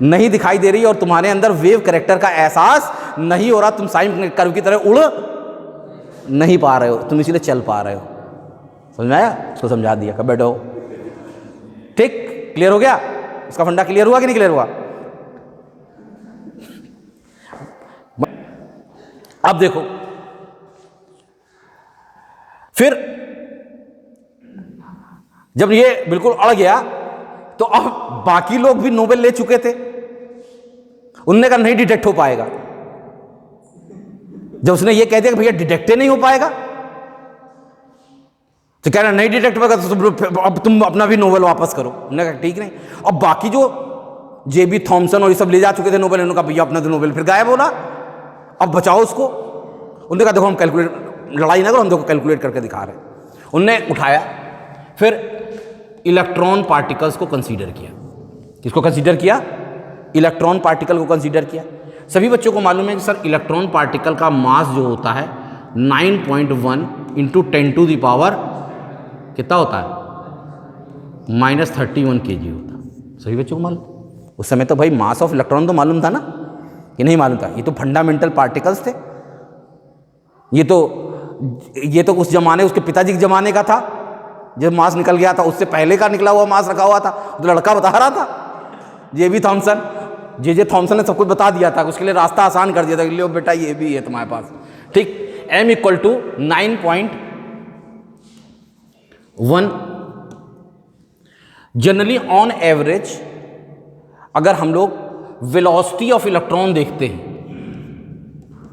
[SPEAKER 1] नहीं दिखाई दे रही और तुम्हारे अंदर वेव कैरेक्टर का एहसास नहीं हो रहा, तुम साइन कर्व की तरह उड़ नहीं पा रहे हो, तुम इसीलिए चल पा रहे हो। समझ में आया, उसको समझा दिया, कब बैठो, ठीक, क्लियर हो गया, इसका फंडा क्लियर हुआ कि नहीं क्लियर हुआ। अब देखो, फिर जब ये बिल्कुल अड़ गया तो अब बाकी लोग भी नोबेल ले चुके थे, उनने कहा नहीं डिटेक्ट हो पाएगा। जब उसने ये कह दिया कि भैया डिटेक्ट नहीं हो पाएगा, तो कह रहा नहीं डिटेक्ट होगा तो अब तुम अपना भी नोबेल वापस करो। उन्होंने कहा ठीक नहीं। अब बाकी जो जेबी थॉमसन और ये सब ले जा चुके थे नोबेल, उन्होंने कहा भैया अपना तो नोबेल फिर गायब होना, अब बचाओ उसको। उन्होंने कहा देखो हम कैलकुलेट, लड़ाई ना करो, हम देखो कैलकुलेट करके दिखा रहे हैं। उनने उठाया, फिर इलेक्ट्रॉन पार्टिकल्स को कंसीडर किया। किसको कंसीडर किया? इलेक्ट्रॉन पार्टिकल को कंसीडर किया। सभी बच्चों को मालूम है कि सर इलेक्ट्रॉन पार्टिकल का मास जो होता है 9.1 इंटू 10 टू द पावर कितना होता है, -31 kg होता है। सभी बच्चों को मालूम? उस समय तो भाई मास ऑफ इलेक्ट्रॉन तो मालूम था ना, कि नहीं मालूम था? ये तो फंडामेंटल पार्टिकल्स थे। ये तो उस जमाने, उसके पिताजी के जमाने का था, जब मास निकल गया था उससे पहले का निकला हुआ मास रखा हुआ था। तो लड़का बता रहा था, जेबी थॉमसन, जे थॉमसन ने सब कुछ बता दिया था, उसके लिए रास्ता आसान कर दिया था कि लो बेटा ये भी है तुम्हारे पास, ठीक। m equal to 9.1। Generally on average अगर हम लोग वेलोसिटी ऑफ इलेक्ट्रॉन देखते हैं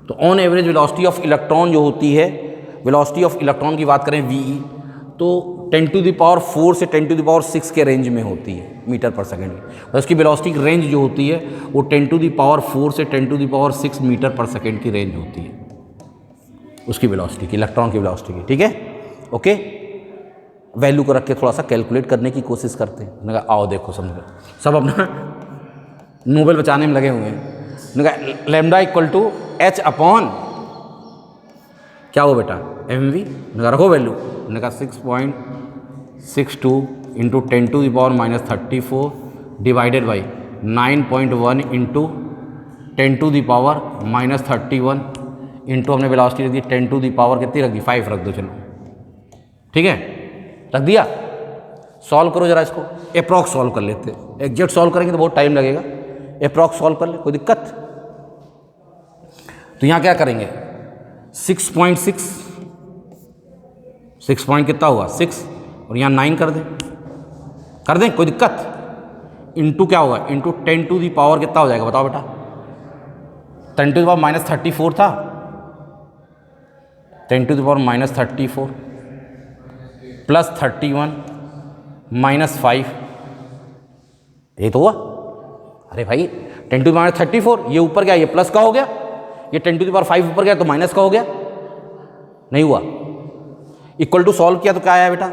[SPEAKER 1] तो on average velocity of electron जो होती है, वेलोसिटी ऑफ इलेक्ट्रॉन की बात करें वी, तो 10 टू द पावर 4 से 10 टू द पावर 6 के रेंज में होती है मीटर पर सेकेंड में। और उसकी वेलोसिटी की रेंज जो होती है वो 10 टू द पावर 4 से 10 टू द पावर 6 मीटर पर सेकेंड की रेंज होती है उसकी वेलोसिटी की, इलेक्ट्रॉन की वेलोसिटी की, ठीक है, ओके। वैल्यू को रख के थोड़ा सा कैलकुलेट करने की कोशिश करते हैं। मैंने कहा आओ देखो समझो, सब अपना नोबेल बचाने में लगे हुए हैं। मैंने कहा lambda equal to h upon क्या हो बेटा, mv। मैंने कहा रखो वैल्यू। मैंने कहा 6.62 into 10 to the power -34 divided by 9.1 into 10 to the power -31 into हमने वेलोसिटी रख दी 10 टू द पावर कितनी रख दी, 5 रख दो, चलो ठीक है, रख दिया। सॉल्व करो जरा इसको, अप्रॉक्स सॉल्व कर लेते हैं। एग्जैक्ट सॉल्व करेंगे तो बहुत टाइम लगेगा, अप्रॉक्स सॉल्व कर ले, कोई दिक्कत? तो यहाँ क्या करेंगे, 6.6 पॉइंट कितना हुआ 6 और यहाँ 9 कर दें, कोई दिक्कत? इंटू क्या होगा, इंटू 10 टू दी पावर कितना हो जाएगा बताओ बेटा, 10 टू दी पावर -34 था, 10 टू दी पावर -34 प्लस 31 -5, ये तो हुआ। अरे भाई 10 टू दी पावर -34, ये ऊपर क्या, ये प्लस का हो गया, ये 10 टू दी पावर 5 ऊपर गया तो माइनस का हो गया, नहीं हुआ। इक्वल टू सॉल्व किया तो क्या आया बेटा,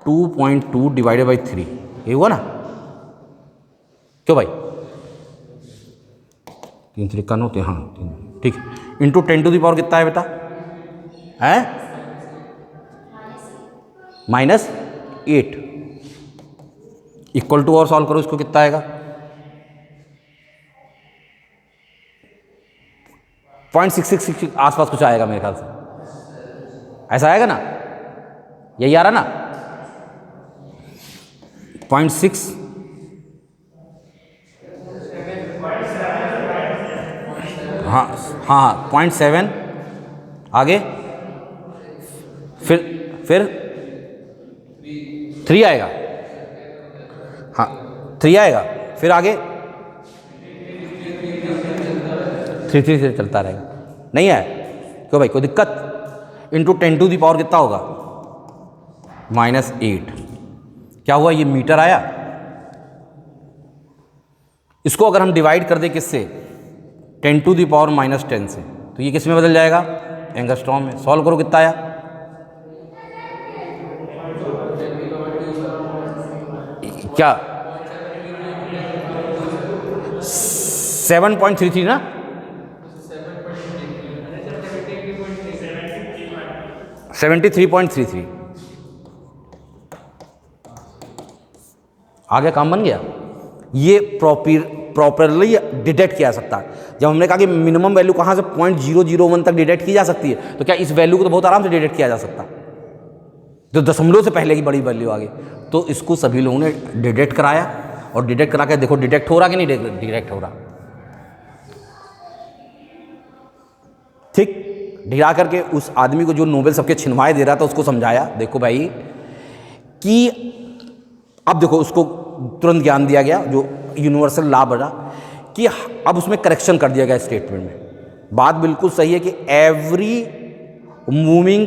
[SPEAKER 1] 2.2 डिवाइडेड बाई 3, ये हुआ ना, क्यों भाई, 3 3 का 9, हाँ ठीक है, इंटू 10 टू दी पावर कितना है बेटा, है -8। इक्वल टू और सॉल्व करो इसको, कितना आएगा, 0.666 आसपास कुछ आएगा मेरे ख्याल से, ऐसा आएगा ना, यही आ रहा ना, 0.6 हाँ हाँ 0.7 आगे, फिर 3 आएगा, हाँ 3 आएगा, फिर आगे 3 3 से चलता रहेगा, नहीं है क्यों भाई, कोई दिक्कत? इंटू 10 टू दी पावर कितना होगा, -8, क्या हुआ, ये मीटर आया। इसको अगर हम डिवाइड कर दें किससे, 10 टू दी पावर -10 से, तो ये किस में बदल जाएगा, एंगस्ट्रॉम में। सॉल्व करो कितना आया, क्या 7.33 ना, 73.33 आगे काम बन गया। ये प्रॉपरली डिटेक्ट किया जा सकता है। जब हमने कहा कि मिनिमम वैल्यू कहाँ से 0.001 तक डिटेक्ट की जा सकती है, तो क्या इस वैल्यू को तो बहुत आराम से डिटेक्ट किया जा सकता है, तो दशमलव से पहले की बड़ी वैल्यू आ गई। तो इसको सभी लोगों ने डिटेक्ट कराया, और डिटेक्ट करा के देखो, डिटेक्ट हो रहा कि नहीं डिटेक्ट हो रहा। ठीक, ढिला करके उस आदमी को जो नोबेल सबके छिनवाए दे रहा था उसको समझाया, देखो भाई कि अब देखो उसको तुरंत ज्ञान दिया गया जो यूनिवर्सल लॉ बना कि अब उसमें करेक्शन कर दिया गया स्टेटमेंट में। बात बिल्कुल सही है कि every moving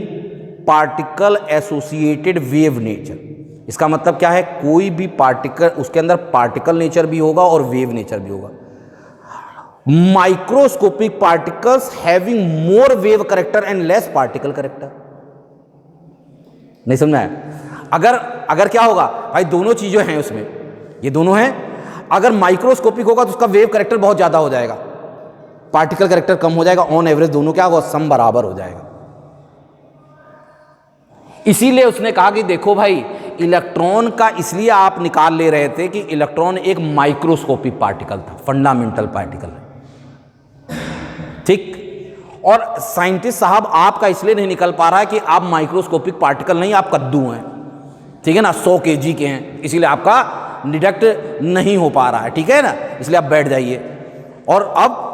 [SPEAKER 1] particle associated wave nature, इसका मतलब क्या है, कोई भी पार्टिकल उसके अंदर पार्टिकल नेचर भी होगा और वेव नेचर भी होगा। Microscopic particles having more wave character and less particle character. नहीं समझ आया? अगर क्या होगा भाई, दोनों चीजें हैं उसमें, ये दोनों हैं। अगर माइक्रोस्कोपिक होगा तो उसका वेव करेक्टर बहुत ज्यादा हो जाएगा, पार्टिकल करेक्टर कम हो जाएगा, ऑन एवरेज दोनों क्या होगा, सम बराबर हो जाएगा। इसीलिए उसने कहा कि देखो भाई, इलेक्ट्रॉन का इसलिए आप निकाल ले रहे थे कि इलेक्ट्रॉन एक माइक्रोस्कोपिक पार्टिकल था, फंडामेंटल पार्टिकल है, ठीक। और साइंटिस्ट साहब आपका इसलिए नहीं निकल पा रहा है कि आप माइक्रोस्कोपिक पार्टिकल नहीं, आप कद्दू हैं, ठीक है ना, 100 kg के हैं, इसीलिए आपका डिटेक्ट नहीं हो पा रहा है, ठीक है ना, इसलिए आप बैठ जाइए। और अब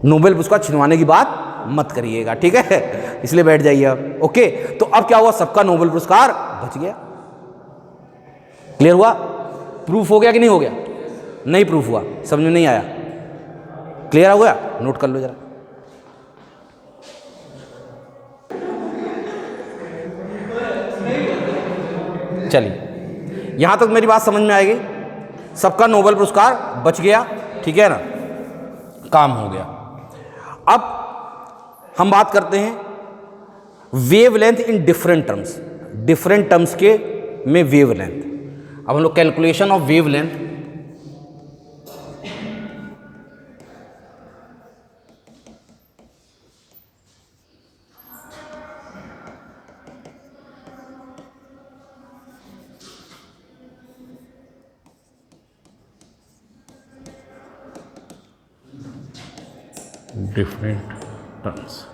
[SPEAKER 1] नोबेल पुरस्कार छिनवाने की बात मत करिएगा, ठीक है, इसलिए बैठ जाइए अब। ओके, तो अब क्या हुआ, सबका नोबेल पुरस्कार बच गया। क्लियर हुआ? प्रूफ हो गया कि नहीं हो गया? नहीं प्रूफ हुआ, समझ में नहीं आया? क्लियर हो गया? नोट कर लो जरा। चलिए, यहां तक मेरी बात समझ में आएगी, सबका नोबेल पुरस्कार बच गया, ठीक है ना, काम हो गया। अब हम बात करते हैं वेवलेंथ इन डिफरेंट टर्म्स, डिफरेंट टर्म्स के में वेवलेंथ। अब हम लोग calculation of wavelength, different terms,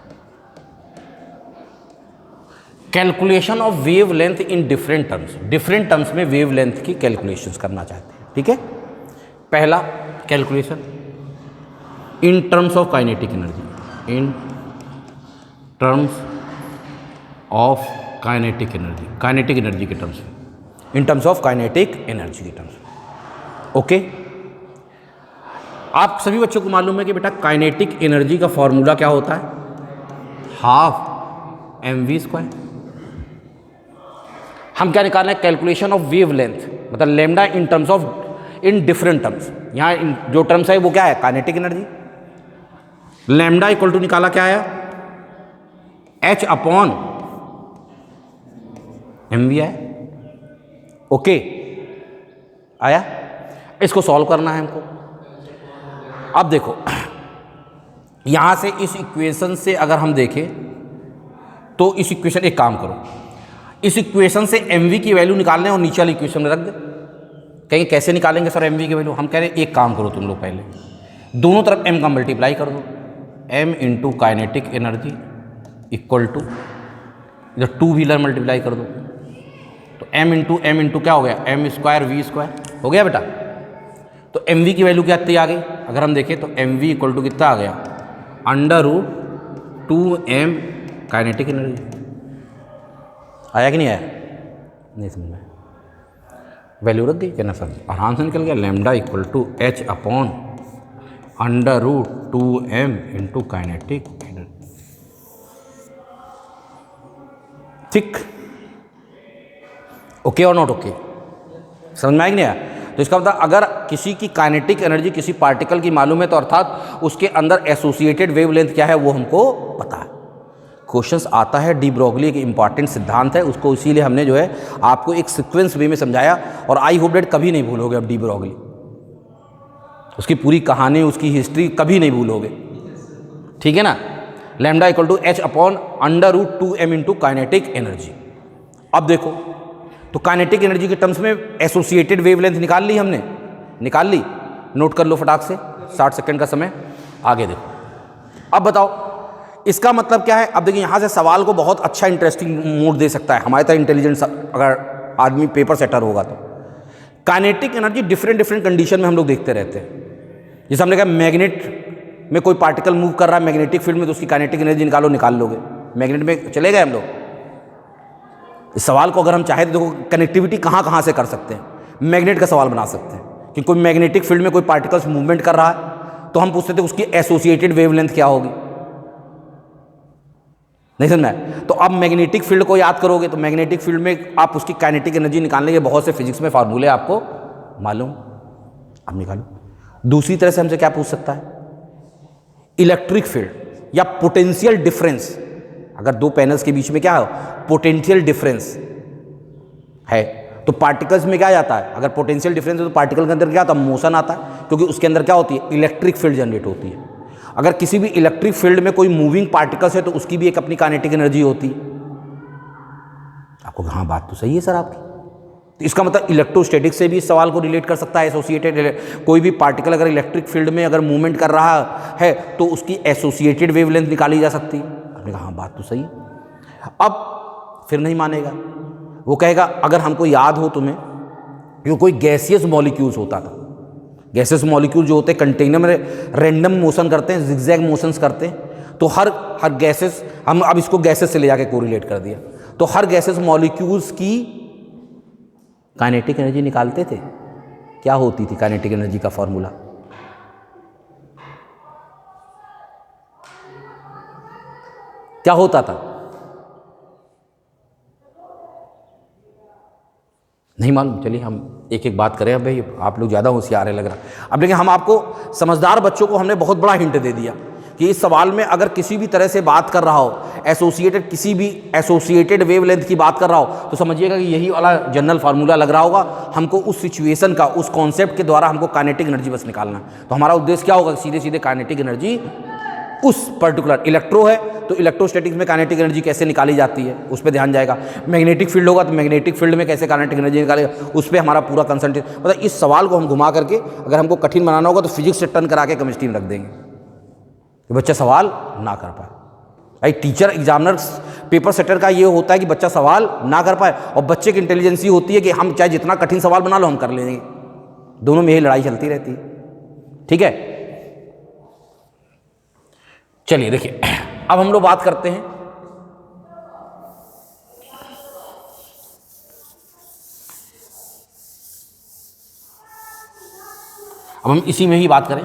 [SPEAKER 1] calculation of wavelength in different terms, different terms में वेवलेंथ की कैलकुलेशंस करना चाहते हैं, ठीक है। पहला calculation in terms of kinetic energy, in terms of kinetic energy, kinetic energy के टर्म्स में, इन टर्म्स ऑफ काइनेटिक एनर्जी के टर्म्स में। ओके, आप सभी बच्चों को मालूम है कि बेटा काइनेटिक एनर्जी का फॉर्मूला क्या होता है, हाफ mv²। हम क्या निकालना है, कैलकुलेशन ऑफ वेवलेंथ, मतलब lambda in terms of in different terms. यहाँ जो टर्म्स है वो क्या है, kinetic energy. Lambda equal to निकाला क्या आया, h अपॉन mv आया। ओके, आया, इसको सॉल्व करना है हमको। अब देखो, यहां से इस इक्वेशन से अगर हम देखें तो इस इक्वेशन, एक काम करो, इस इक्वेशन से mv की वैल्यू निकालने और नीचे वाली इक्वेशन में रख दे। कहेंगे कैसे निकालेंगे सर mv की वैल्यू? हम कह रहे हैं एक काम करो तुम लोग, पहले दोनों तरफ m का मल्टीप्लाई कर दो, m into kinetic energy equal to, इधर 2 व्हीलर मल्टीप्लाई कर दो, तो m इंटू क्या हो गया, m²v² हो गया बेटा। तो mv की वैल्यू क्या इतनी आ गई, अगर हम देखें तो mv इक्वल टू कितना आ गया, √2m काइनेटिक एनर्जी। आया कि नहीं आया? नहीं समझ में, वैल्यू रख गई क्या ना सर, आराम से निकल गया। Lambda equal to h upon √2m into kinetic energy, ठीक। ओके और नॉट ओके, समझ में आया कि नहीं आया? तो इसका मतलब अगर किसी की काइनेटिक एनर्जी किसी पार्टिकल की मालूम है तो अर्थात उसके अंदर एसोसिएटेड वेवलेंथ क्या है वो हमको पता है। क्वेश्चंस आता है, डी ब्रोगली एक इंपॉर्टेंट सिद्धांत है, उसको इसीलिए हमने जो है आपको एक सीक्वेंस वे में समझाया, और आई होप डेट कभी नहीं भूलोगे अब डी ब्रोगली, उसकी पूरी कहानी, उसकी हिस्ट्री कभी नहीं भूलोगे, ठीक है ना। Lambda equal to h upon √2m into kinetic energy. अब देखो, तो काइनेटिक एनर्जी के टर्म्स में एसोसिएटेड वेवलेंथ निकाल ली हमने, निकाल ली, नोट कर लो फटाक से, 60 सेकंड का समय। आगे देखो, अब बताओ इसका मतलब क्या है। अब देखिए, यहाँ से सवाल को बहुत अच्छा इंटरेस्टिंग मूड दे सकता है हमारे तरह इंटेलिजेंट अगर आदमी पेपर सेटर होगा तो। काइनेटिक एनर्जी डिफरेंट कंडीशन में हम लोग देखते रहते हैं। जैसे हमने कहा मैग्नेट में कोई पार्टिकल मूव कर रहा है मैग्नेटिक फील्ड में, तो उसकी काइनेटिक एनर्जी निकाल लोगे। मैग्नेट में चले गए हम लोग। इस सवाल को अगर हम चाहें तो देखो कनेक्टिविटी कहाँ कहाँ से कर सकते हैं, मैग्नेट का सवाल बना सकते हैं कि कोई मैग्नेटिक फील्ड में कोई पार्टिकल्स मूवमेंट कर रहा है, तो हम पूछते थे उसकी एसोसिएटेड वेवलेंथ क्या होगी। नहीं समझ में? तो अब मैग्नेटिक फील्ड को याद करोगे तो मैग्नेटिक फील्ड में आप उसकी काइनेटिक एनर्जी निकालने के बहुत से फिजिक्स में फार्मूले आपको मालूम, अब निकालो। दूसरी तरह से हमसे क्या पूछ सकता है, इलेक्ट्रिक फील्ड या पोटेंशियल डिफरेंस। अगर दो पैनल्स के बीच में क्या है, पोटेंशियल डिफरेंस है, तो पार्टिकल्स में क्या जाता है, अगर पोटेंशियल डिफरेंस है तो पार्टिकल के अंदर क्या आता है, मोशन आता है, क्योंकि उसके अंदर क्या होती है, इलेक्ट्रिक फील्ड जनरेट होती है। अगर किसी भी इलेक्ट्रिक फील्ड में कोई मूविंग पार्टिकल्स है तो उसकी भी एक अपनी काइनेटिक एनर्जी होती है। आपको हाँ बात तो सही है सर आपकी। तो इसका मतलब इलेक्ट्रोस्टैटिक्स से भी इस सवाल को रिलेट कर सकता है। एसोसिएटेड कोई भी पार्टिकल अगर इलेक्ट्रिक फील्ड में अगर मूवमेंट कर रहा है तो उसकी एसोसिएटेड वेवलेंथ निकाली जा सकती है। आपने कहा हाँ बात तो सही है। अब फिर नहीं मानेगा, वो कहेगा अगर हमको याद हो तुम्हें कि कोई गैसियस मॉलिक्यूल्स होता था, गैसियस मॉलिक्यूल जो होते हैं कंटेनर में रैंडम मोशन करते हैं, जिगजैग मोशंस करते हैं, तो हर गैसेस, हम अब इसको गैसेस से ले जाके कोरिलेट कर दिया, तो हर गैसेस मॉलिक्यूल्स की काइनेटिक एनर्जी निकालते थे। क्या होती थी काइनेटिक एनर्जी का फॉर्मूला? क्या होता था? नहीं मालूम। चलिए हम एक एक बात करें। अब भाई आप लोग ज़्यादा होशियार है लग रहा। अब लेकिन हम आपको समझदार बच्चों को हमने बहुत बड़ा हिंट दे दिया कि इस सवाल में अगर किसी भी तरह से बात कर रहा हो, किसी भी एसोसिएटेड वेवलेंथ की बात कर रहा हो, तो समझिएगा कि यही वाला जनरल फार्मूला लग रहा होगा। हमको उस सिचुएशन का, उस कॉन्सेप्ट के द्वारा हमको काइनेटिक एनर्जी बस निकालना है। तो हमारा उद्देश्य क्या होगा, सीधे सीधे काइनेटिक एनर्जी उस पर्टिकुलर इलेक्ट्रो है तो इलेक्ट्रोस्टैटिक्स में काइनेटिक एनर्जी कैसे निकाली जाती है उस पर ध्यान जाएगा। मैग्नेटिक फील्ड होगा तो मैग्नेटिक फील्ड में कैसे काइनेटिक एनर्जी निकालेगा, उस पर हमारा पूरा कंसंट्रेट। मतलब इस सवाल को हम घुमा करके अगर हमको कठिन बनाना होगा तो फिजिक्स से टर्न करा के केमिस्ट्री में रख देंगे कि बच्चा सवाल ना कर पाए। भाई टीचर एग्जामिनर पेपर सेटर का ये होता है कि बच्चा सवाल ना कर पाए, और बच्चे की इंटेलिजेंसी होती है कि हम चाहे जितना कठिन सवाल बना लो हम कर लेंगे। दोनों में यही लड़ाई चलती रहती है। ठीक है, चलिए देखिए अब हम लोग बात करते हैं अब हम इसी में ही बात करें।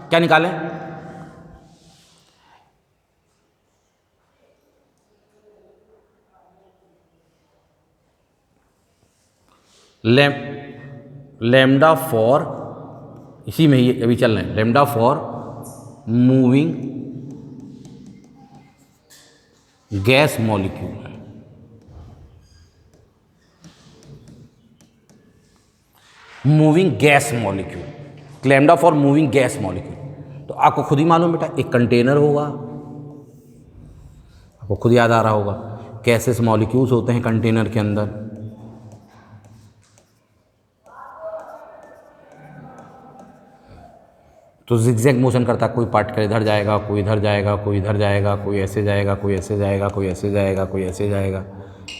[SPEAKER 1] क्या निकालें? लैम्डा फॉर, इसी में ही अभी चल रहे हैं, lambda for moving gas molecule. Moving gas molecule, lambda for moving gas molecule. तो आपको खुद ही मालूम बेटा, एक कंटेनर होगा, आपको खुद याद आ रहा होगा, गैसेस मॉलिक्यूल्स होते हैं कंटेनर के अंदर। तो जिगजैग मोशन करता है, कोई पार्टिकल इधर जाएगा, कोई इधर जाएगा, कोई इधर जाएगा, कोई ऐसे जाएगा, कोई ऐसे जाएगा, कोई ऐसे जाएगा, कोई ऐसे जाएगा।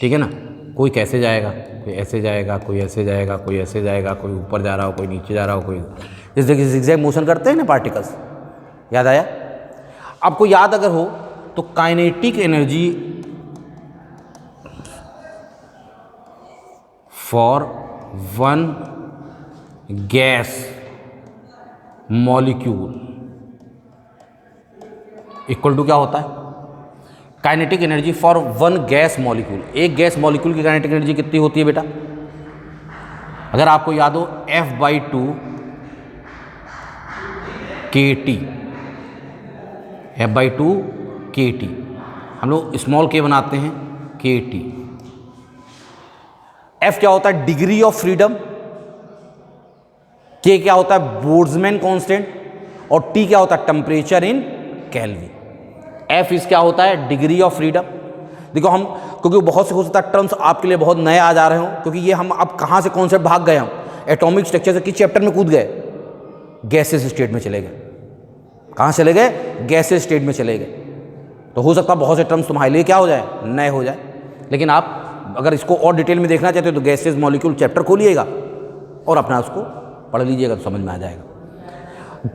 [SPEAKER 1] ठीक है ना, कोई कैसे जाएगा, कोई ऐसे जाएगा, कोई ऐसे जाएगा, कोई ऐसे जाएगा, कोई ऊपर जा रहा हो, कोई नीचे जा रहा हो, कोई इस जगह जिगजैग मोशन करते हैं ना पार्टिकल्स। याद आया? आपको याद अगर हो तो kinetic energy for one gas molecule equal to क्या होता है, kinetic energy for one gas molecule. एक गैस मॉलिक्यूल की काइनेटिक एनर्जी कितनी होती है बेटा? अगर आपको याद हो F/2 kT, F/2 kT, हम लोग स्मॉल k बनाते हैं kT। F क्या होता है, डिग्री ऑफ फ्रीडम, K क्या होता है, बोल्ट्जमैन कांस्टेंट, और T क्या होता है, टेम्परेचर इन केल्विन। F इस क्या होता है, डिग्री ऑफ फ्रीडम। देखो हम, क्योंकि बहुत से हो सकता है टर्म्स आपके लिए बहुत नए आ जा रहे हो, क्योंकि ये हम अब कहाँ से कॉन्सेप्ट भाग गए, हम एटॉमिक स्ट्रक्चर से किस चैप्टर में कूद गए, गैसेस स्टेट में चले गए। कहाँ चले गए, गैसेस स्टेट में चले गए। तो हो सकता है बहुत से टर्म्स तुम्हारे लिए क्या हो जाए, नए हो जाए। लेकिन आप अगर इसको और डिटेल में देखना चाहते हो तो गैसेस मॉलिक्यूल चैप्टर खोलिएगा और अपना उसको पढ़ लीजिएगा तो समझ में आ जाएगा।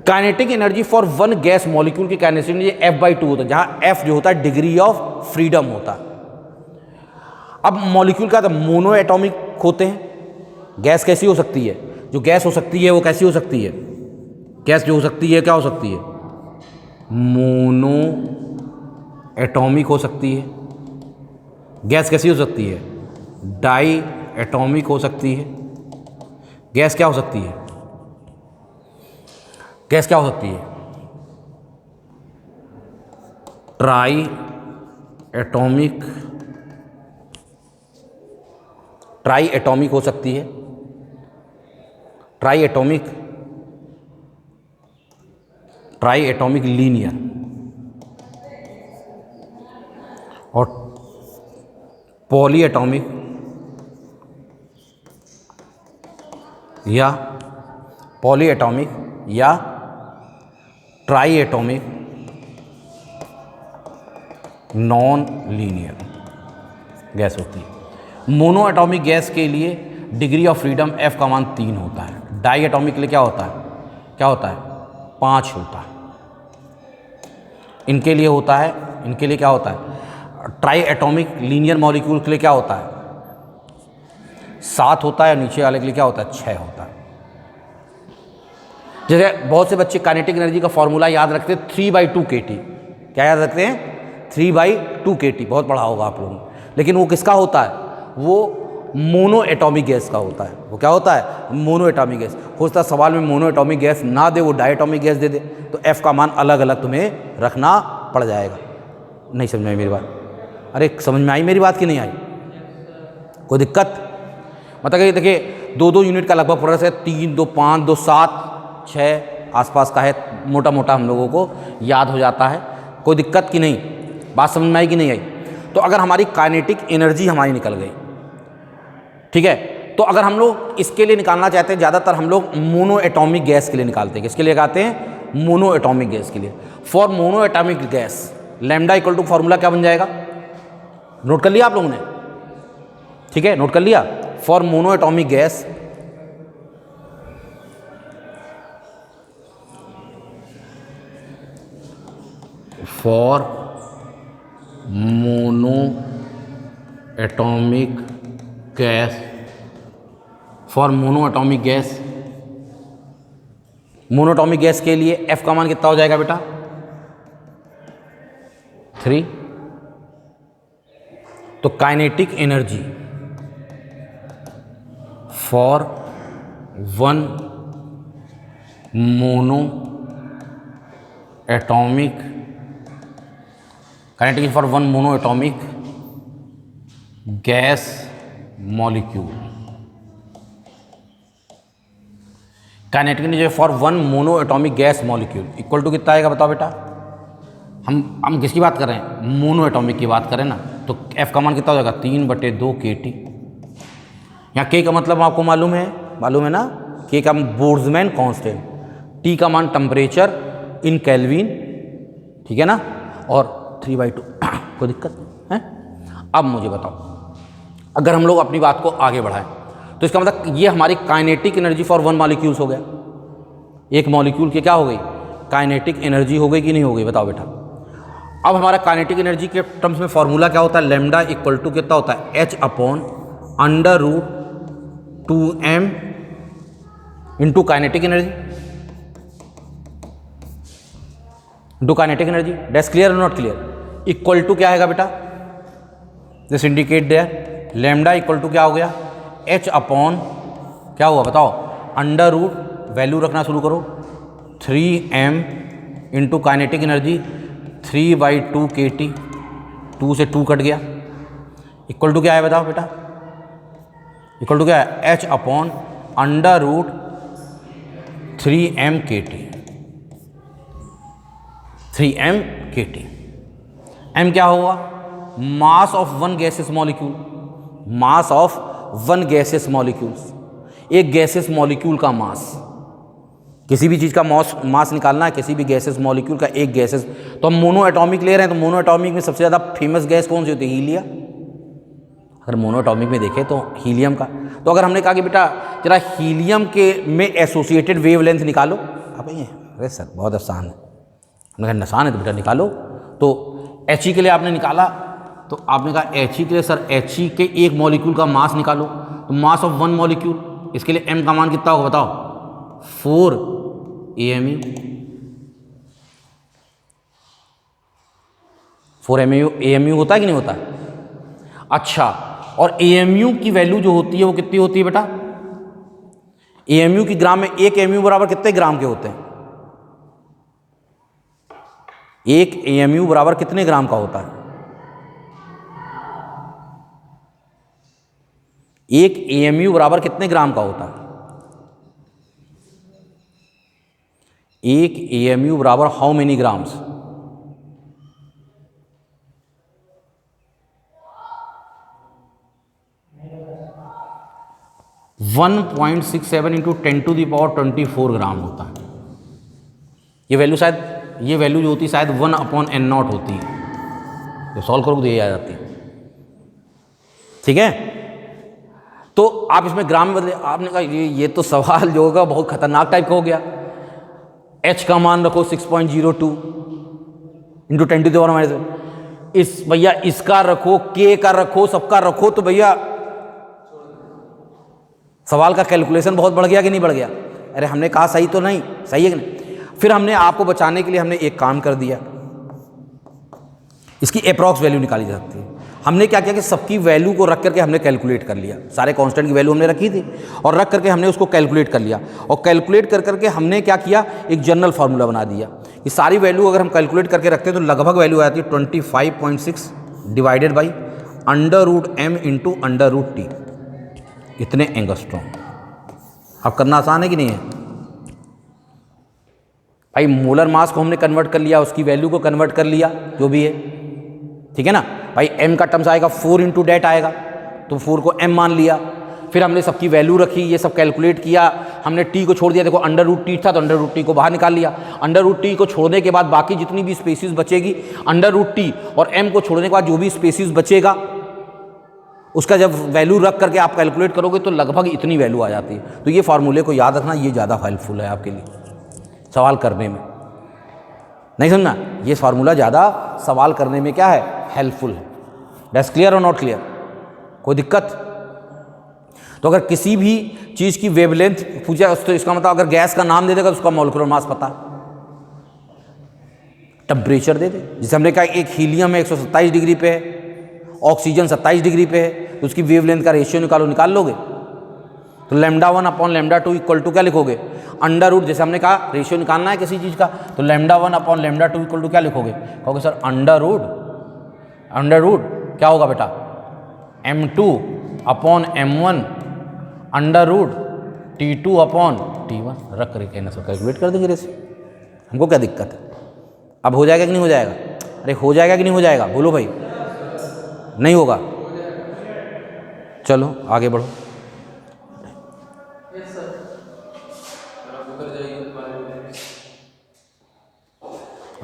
[SPEAKER 1] Kinetic energy for one gas molecule की काइनेटिक एनर्जी F/2 होता है, जहाँ F जो होता है डिग्री ऑफ फ्रीडम होता है। अब मॉलिक्यूल का मोनो एटॉमिक होते हैं। गैस कैसी हो सकती है? जो गैस हो सकती है वो कैसी हो सकती है? गैस जो हो सकती है क्या हो सकती है? मोनो एटॉमिक हो सकती है। गैस कैसी हो सकती है? डाई एटॉमिक हो सकती है। गैस क्या हो सकती है? गैस क्या हो सकती है? ट्राई एटॉमिक, ट्राई एटॉमिक हो सकती है। Try atomic, try atomic linear और पॉली एटॉमिक या पॉली एटॉमिक या try atomic non linear gas होती है। मोनो एटॉमिक गैस के लिए डिग्री ऑफ फ्रीडम F का मान 3 होता है। डाई एटॉमिक के लिए क्या होता है? क्या होता है? 5 होता है। इनके लिए होता है, इनके लिए क्या होता है? ट्राई एटॉमिक लीनियर मॉलिक्यूल के लिए क्या होता है? 7 होता है। नीचे वाले के लिए क्या होता है? 6 होता है। जैसे बहुत से बच्चे काइनेटिक एनर्जी का फॉर्मूला याद रखते हैं 3/2 kT। क्या याद रखते हैं? 3/2 kT। बहुत पढ़ा होगा आप लोगों ने। लेकिन वो किसका होता है? वो मोनो एटॉमिक गैस का होता है। वो क्या होता है? Mono atomic gas. हो सकता है सवाल में मोनो एटॉमिक गैस ना दे, वो डाई एटॉमिक गैस दे दे, तो F का मान अलग अलग तुम्हें रखना पड़ जाएगा। नहीं समझ में आई मेरी बात? अरे समझ में आई मेरी बात कि नहीं आई? कोई दिक्कत? मतलब कि देखिए 2-2 यूनिट का लगभग प्रोग्रेस है। 3, 2, 5, 2, 7, 6 आसपास का है। मोटा मोटा हम लोगों को याद हो जाता है। कोई दिक्कत कि नहीं? बात समझ में आई कि नहीं आई? तो अगर हमारी काइनेटिक एनर्जी हमारी निकल गई, ठीक है, तो अगर हम लोग इसके लिए निकालना चाहते हैं, ज़्यादातर हम लोग मोनो एटॉमिक गैस के लिए निकालते हैं। किसके लिए निकालते हैं? मोनो एटॉमिक गैस के लिए। For mono atomic gas lambda equal to formula क्या बन जाएगा? नोट कर लिया आप लोगों ने? ठीक है, नोट कर लिया। For mono atomic gas for mono atomic gas for mono atomic gas, mono atomic gas के लिए F का मान कितना हो जाएगा बेटा? 3। तो kinetic energy for one mono atomic, kinetic for one mono atomic gas molecule, kinetic energy for one mono atomic gas molecule equal to कितना आएगा बताओ बेटा? हम किसकी बात कर रहे हैं? मोनो एटॉमिक की बात करें ना, तो F का मान कितना हो जाएगा? 3/2 kT। यहाँ K का मतलब आपको मालूम है ना? K का बोल्ट्जमैन कांस्टेंट, T का मान टेम्परेचर इन केल्विन, ठीक है ना, और 3/2 कोई दिक्कत है? अब मुझे बताओ, अगर हम लोग अपनी बात को आगे बढ़ाएं तो इसका मतलब ये हमारी kinetic energy for one molecules हो गया। एक मॉलिक्यूल की क्या हो गई? काइनेटिक एनर्जी हो गई कि नहीं हो गई? बताओ बेटा। अब हमारा काइनेटिक एनर्जी के टर्म्स में फॉर्मूला क्या होता है? लैम्डा इक्वल टू कितना होता है? H/√2m into kinetic energy, into kinetic energy. Dash clear और नॉट क्लियर? इक्वल टू क्या आएगा बेटा? This indicate there lambda equal to क्या हो गया? H अपॉन क्या हुआ बताओ? अंडर रूट, वैल्यू रखना शुरू करो, 3m into kinetic energy 3/2 kT, 2 से 2 कट गया, इक्वल टू क्या है बताओ बेटा? इक्वल टू क्या है? H upon under root 3m kT, 3m kT। m क्या होगा? Mass of one gases molecule, mass of one gases molecules, एक गैसेस मॉलिक्यूल का मास। किसी भी चीज़ का मास निकालना है, किसी भी गैसेस मॉलिक्यूल का एक गैसेस। तो हम मोनो एटॉमिक ले रहे हैं, तो मोनो एटॉमिक में सबसे ज़्यादा फेमस गैस कौन सी होती है? हीलियम। अगर मोनो एटॉमिक में देखें तो हीलियम का। तो अगर हमने कहा कि बेटा जरा हीलियम के में एसोसिएटेड वेवलेंथ निकालो, अब ये अरे सर बहुत आसान है। मैंने कहा आसान है तो बेटा निकालो। तो He के लिए आपने निकाला, तो आपने कहा He के लिए सर He के एक मॉलिक्यूल का मास निकालो, तो मास ऑफ वन मॉलिक्यूल, इसके लिए m का मान कितना होगा बताओ, 4 AMU। 4 AMU होता है कि नहीं होता? अच्छा, और AMU की वैल्यू जो होती है वो कितनी होती है बेटा? AMU की ग्राम में, एक AMU बराबर कितने ग्राम के होते हैं? एक AMU बराबर कितने ग्राम का होता है? एक AMU बराबर कितने ग्राम का होता है? एक AMU बराबर हाउ मेनी ग्राम्स? 1.67 इंटू 10⁴ ग्राम होता है। ये वैल्यू शायद, ये वैल्यू जो होती है शायद 1/n0 होती है, जो सॉल्व करोगे तो ये आ जाती है। ठीक है, तो आप इसमें ग्राम में बदले। आपने कहा ये तो सवाल जो होगा बहुत खतरनाक टाइप का हो गया। H का मान रखो 6.02 इंटू 10⁻⁻। इस भैया इसका रखो, K का रखो, सबका रखो, तो भैया सवाल का कैलकुलेशन बहुत बढ़ गया कि नहीं बढ़ गया? अरे हमने कहा सही तो नहीं, सही है कि नहीं? फिर हमने आपको बचाने के लिए हमने एक काम कर दिया, इसकी अप्रॉक्स वैल्यू निकाली जा सकती है। हमने क्या किया कि सबकी वैल्यू को रख करके हमने कैलकुलेट कर लिया, सारे कांस्टेंट की वैल्यू हमने रखी थी और रख करके हमने उसको कैलकुलेट कर लिया। और कैलकुलेट कर करके हमने क्या किया, एक जनरल फार्मूला बना दिया। ये सारी वैल्यू अगर हम कैलकुलेट करके रखते हैं तो लगभग वैल्यू आती है 25.6 divided by √m into √T, इतने एंगस्ट्रॉम। अब करना आसान है कि नहीं है भाई? मोलर मास को हमने कन्वर्ट कर लिया, उसकी वैल्यू को कन्वर्ट कर लिया, जो भी है, ठीक है ना भाई। m का टर्म्स आएगा 4 इंटू डेट आएगा, तो 4 को m मान लिया। फिर हमने सबकी वैल्यू रखी, ये सब कैलकुलेट किया, हमने t को छोड़ दिया। देखो √T था तो √T को बाहर निकाल लिया। √T को छोड़ने के बाद बाकी जितनी भी स्पेसीज बचेगी, √T और m को छोड़ने के बाद जो भी स्पेसीज बचेगा उसका जब वैल्यू रख करके आप कैलकुलेट करोगे तो लगभग इतनी वैल्यू आ जाती है। तो ये फार्मूले को याद रखना, ये ज़्यादा हेल्पफुल है आपके लिए सवाल करने में। नहीं समझना, ये फार्मूला ज़्यादा सवाल करने में क्या है, हेल्पफुल है। दैट्स क्लियर और नॉट क्लियर? कोई दिक्कत? तो अगर किसी भी चीज़ की वेवलेंथ पूछा तो इसका मतलब अगर गैस का नाम दे देगा तो उसका मॉलिक्यूलर मास पता, टेम्परेचर दे दे। जैसे हमने कहा एक हीलियम है 127 डिग्री पे है, ऑक्सीजन 27 डिग्री पे है, तो उसकी वेवलेंथ का रेशियो निकालो, निकाल लोगे। तो λ1/λ2 इक्वल टू क्या लिखोगे, √, जैसे हमने कहा रेशियो निकालना है किसी चीज़ का, तो λ1/λ2 इक्वल टू क्या लिखोगे, कहोगे सर अंडर रूट क्या होगा बेटा, m2/m1 √T2/T1 रख करके ना सब कैलकुलेट कर देंगे रेशियो। हमको क्या दिक्कत है? अब हो जाएगा कि नहीं हो जाएगा? अरे हो जाएगा कि नहीं हो जाएगा, बोलो भाई। नहीं होगा? चलो आगे बढ़ो।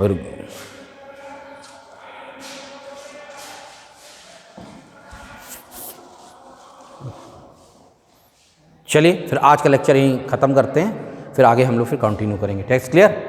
[SPEAKER 1] और चलिए फिर आज का लेक्चर यहीं ख़त्म करते हैं, फिर आगे हम लोग फिर कंटिन्यू करेंगे। Text clear?